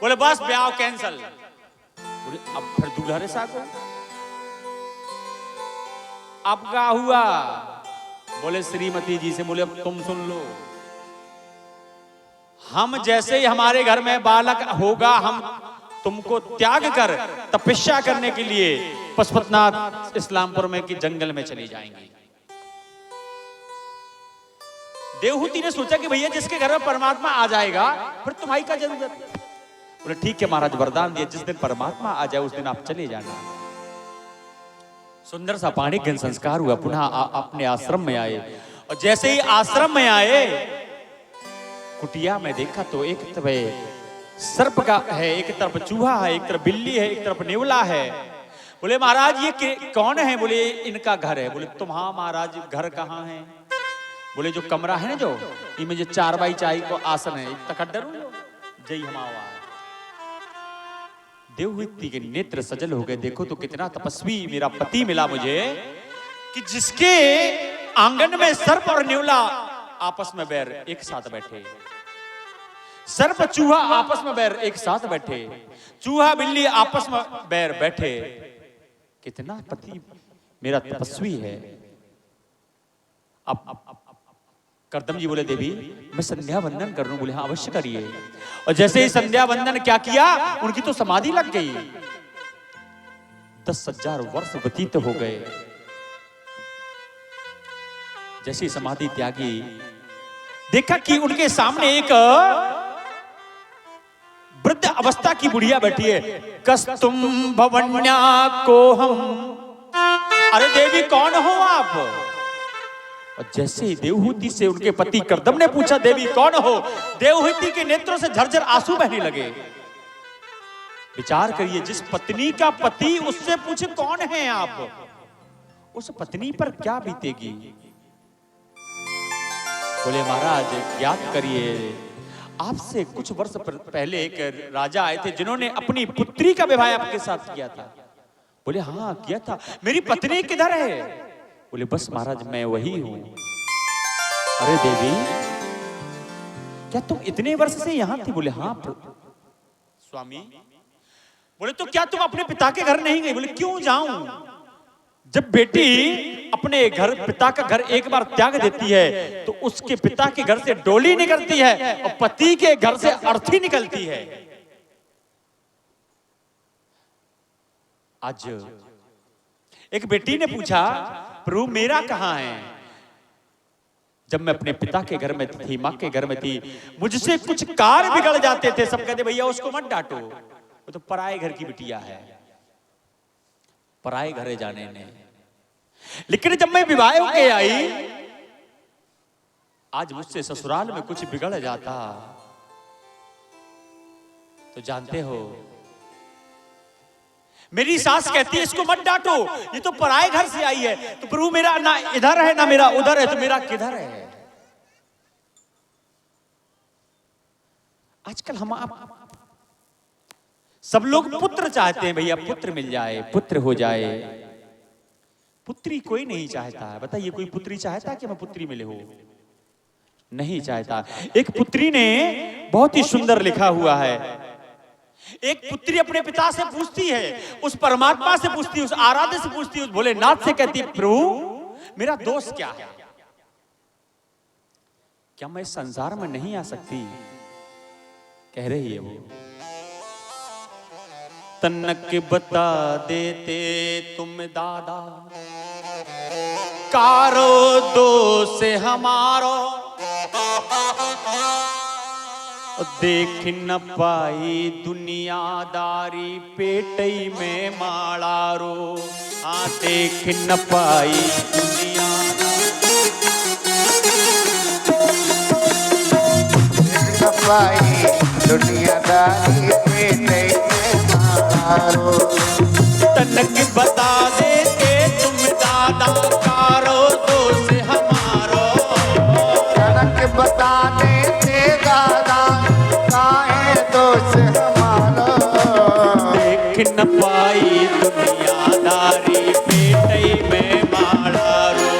बोले बस ब्याह कैंसल। बोले अब फिर दूल्हा रेसा को अब क्या हुआ? बोले श्रीमती जी से बोले अब तुम सुन लो, हम जैसे ही हमारे घर में बालक होगा हम तुमको त्याग कर तपस्या करने के लिए पशुपतनाथ इस्लामपुर में की जंगल में चली जाएंगे। देवहूति ने सोचा कि भैया जिसके घर में परमात्मा आ जाएगा फिर तुम्हारी क्या जरूरत। बोले ठीक है महाराज वरदान दिया, जिस दिन परमात्मा आ जाए उस दिन आप चले जाना। सुंदर सा पाणी ग्रहण संस्कार हुआ, पुनः अपने आश्रम में आए और जैसे ही आश्रम में आए कुटिया में देखा तो एक तरफ सर्प का है, एक तरफ चूहा है, एक तरफ बिल्ली है, एक तरफ नेवला है। बोले महाराज ये कौन है? बोले इनका घर है। बोले तुम्हारा महाराज घर कहाँ है? बोले जो कमरा है ना, जो इनमें जो 4x4 को आसन है, तकड्डर जय हमारा। देवहूति के नेत्र सजल हो गए, देखो तो कितना तपस्वी मेरा पति मिला मुझे कि जिसके आंगन में सर्प और नेवला आपस में बैर एक साथ बैठे, सर्प चूहा आपस में बैर एक साथ बैठे, चूहा बिल्ली आपस में बैर बैठे। कितना पति मेरा तपस्वी है। अब करदम जी बोले देवी मैं संध्या वंदन कर रहा हूं। बोले हाँ अवश्य करिए। और जैसे ही संध्या वंदन क्या किया, उनकी तो समाधि लग गई। 10,000 वर्ष व्यतीत हो गए। जैसी समाधि त्यागी, देखा कि उनके सामने एक वृद्ध अवस्था की बुढ़िया बैठी है। कस्तुम भवन्या को हम। अरे देवी कौन हो आप? और जैसे ही देवहूति से उनके पति करदम ने पूछा देवी कौन हो, देवहूति के नेत्रों से झरझर आंसू बहने लगे। विचार करिए, जिस पत्नी का पति उससे पूछे कौन है आप, उस पत्नी पर क्या बीतेगी। बोले महाराज याद करिए, आपसे कुछ वर्ष पहले एक राजा आए थे जिन्होंने अपनी पुत्री का विवाह आपके साथ किया था। बोले हाँ किया था। मेरी पत्नी किधर है? बोले बस महाराज मैं वही हूं। अरे देवी क्या तुम इतने वर्ष से यहां थी? बोले हाँ स्वामी। बोले तो क्या तुम अपने पिता के घर नहीं गई? बोले क्यों जाऊं? जब बेटी अपने घर पिता का घर एक बार त्याग देती है तो उसके पिता के घर से डोली निकलती है और पति के घर से अर्थी निकलती है। आज एक बेटी ने पूछा प्रभु मेरा कहां है? जब मैं अपने पिता के घर में थी, मां के घर में थी, मुझसे कुछ कार्य बिगड़ जाते थे, सब कहते भैया उसको मत डांटो, वो तो पराए घर की बिटिया है, पराए घरे जाने ने। लेकिन जब मैं विवाह होके आई, आज मुझसे ससुराल में कुछ बिगड़ जाता तो जानते हो मेरी सास कहती है इसको मत डांटो, ये तो पराए घर से आई है। तो प्रभु मेरा ना इधर है ना मेरा उधर है, तो मेरा किधर है? आजकल हम आप सब लोग पुत्र चाहते हैं, भैया पुत्र मिल जाए, पुत्र हो जाए। पुत्री कोई नहीं चाहता है। बताइए कोई पुत्री चाहता है कि हमें पुत्री मिले हो? नहीं चाहता। एक पुत्री ने बहुत ही सुंदर लिखा हुआ है। एक पुत्री अपने पिता से पूछती है, उस परमात्मा से पूछती है, उस आराध्य से पूछती है, उस भोलेनाथ से कहती है, प्रभु मेरा दोष क्या है? क्या मैं इस संसार में नहीं आ सकती? कह रही है वो, तनक बता देते तुम दादा, कारो दोष हमारो, देख न पाई दुनियादारी पेटई में माड़ारो। हाँ, देख न पाई दुनियादारी पेटई में माड़ारो। तनक बता देते तुम दादा, कारो दोष हमारो। तनक बता देते दादा, काहे दोष हमारो। देख न पाई दुनियादारी पेटई में माड़ारो।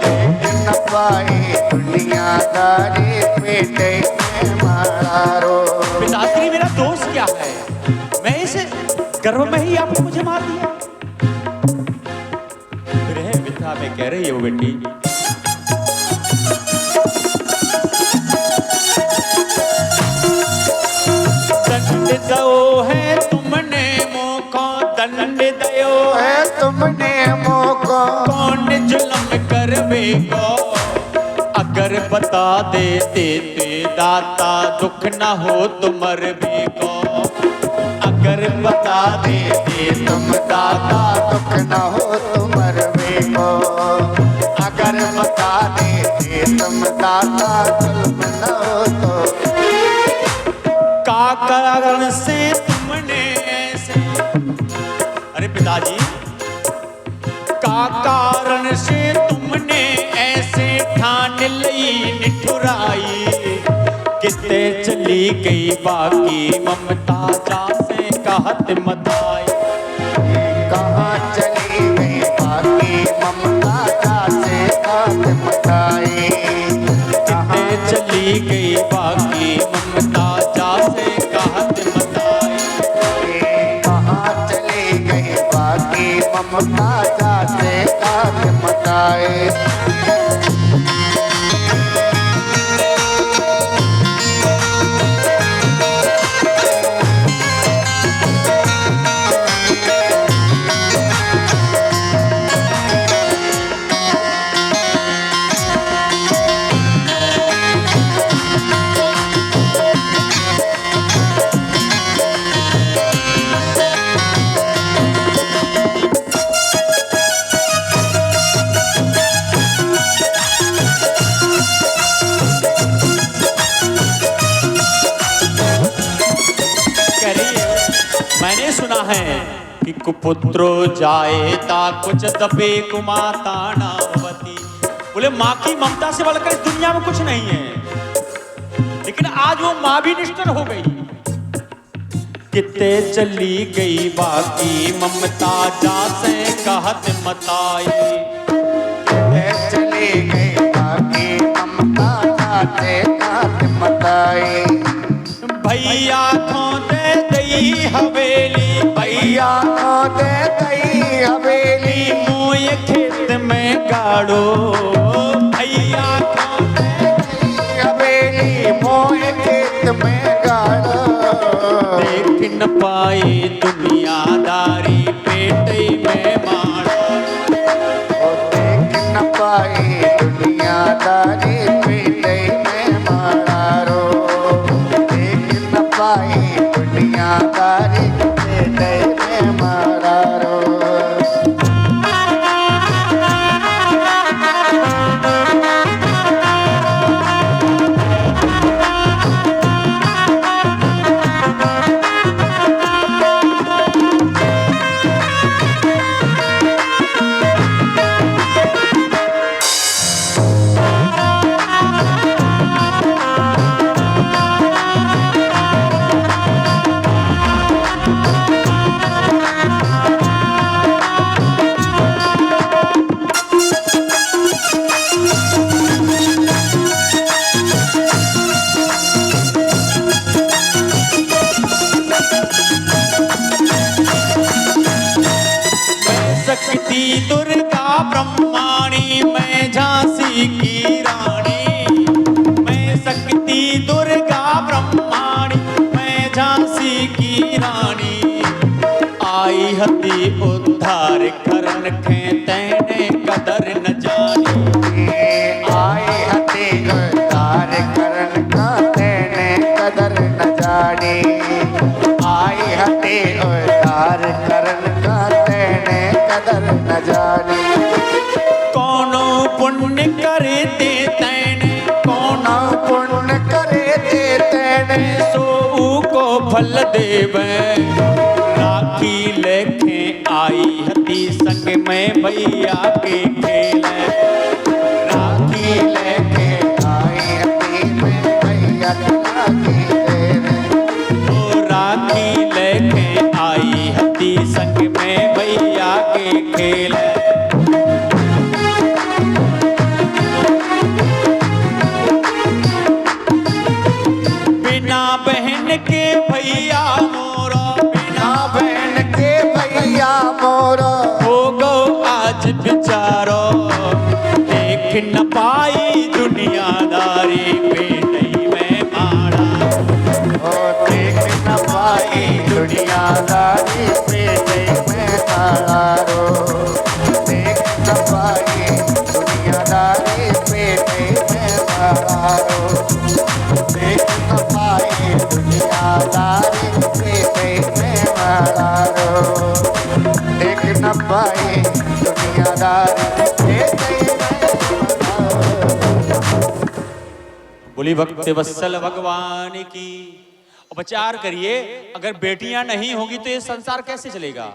देख न पाई दुनियादारी पेटई में माड़ारो। पिताश्री मेरा दोष क्या है? मैं इस गर्भ में ही आपने मुझे मार दिया। गृह विद्या में कह रही है वो बेटी, दंड दो है तुमने मोको, दंड दयो है तुमने मोको, कौन जुल्म करवे को। अगर बता देते ते दाता, दुख न हो तुमर भी को। अगर बता देते तुम दाता, दुख न हो तुमर को। अगर बता देते तुम दाता, जुल्म न हो तो। का कारण से तुमने ऐसे, अरे पिताजी, का कारण से तुमने ऐसे ठान लई निठुराई। कितने चली गई बाकी ममता, जा से कहत मताई। कहाँ चली गई बाकी ममता, जा से कहत मताई। कितने चली गई बाकी ममता, जा से कहत मताई। कहाँ चली गई बाकी ममता, जा से कहत मताई। मैंने सुना है कि कुपुत्रो जाए ता कुछ दबे कुमाता नावती। बोले माँ की ममता से बढ़कर इस दुनिया में कुछ नहीं है। लेकिन आज वो माँ भी निष्ठुर हो गई। कितने चली गई बाकी ममता, जा से कहत मताई। चली गई बाकी ममता, जा से कहत मताई। भैया खो दे दई हवेली, भैया खो दे दई हवेली। मोय खेत में गाड़ो। भैया खो दे दई हवेली, मोय खेत में गाड़ो। देख न पाई दुनियादारी पेटई में माड़ो। देख न पाई दुनियादारी पेटई में माड़ो। देख न पाई दुनियादारी पेटई में माड़ो। कानी आई हती उद्धार करन खे तैने कदर न जानी आए हते उद्धार करन का तेने कदर न जानी आए हते उद्धार करन का तेने कदर न जानी कोनो पुण्य करे ते तैने कोनो पुण्य करे ते तेने सो को फल देवे राखी लेखे आई हती संग में भैया के खेले राखी लेके आई हती मैं भैया राखी तेरे ओ राखी लेके आई हती संग में भैया के खेले बिना बहन के भैया मोरा बिना बहन के भैया मोरा हो गो आज बिचारो देख न पाई दुनियादारी पे नहीं मैं मारा ओ देख न पाई दुनियादारी पे मैं तारा रो देख न पाई दुनियादारी पे मैं तारा रो देख न पाई दुनियादारी पे मैं तारा रो देख न पाई दुनियादारी पे बोली भक्त वत्सल भगवान की। और विचार करिए अगर बेटियां नहीं होगी तो ये संसार कैसे चलेगा।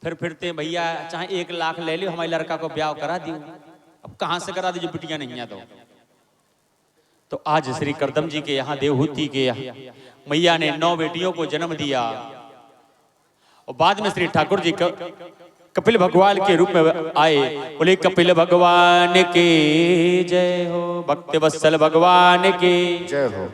फिर फिरते भैया चाहे 1 लाख ले लो हमारे लड़का को ब्याह करा दियो, अब कहां से करा दीजिए बेटियां नहीं है तो आज श्री करदम जी के यहाँ देवहूति के यहाँ मैया ने 9 बेटियों को जन्म दिया और बाद में श्री ठाकुर जी कपिल भगवान के रूप में आए। बोले कपिल भगवान के जय हो, भक्त वत्सल भगवान के जय हो।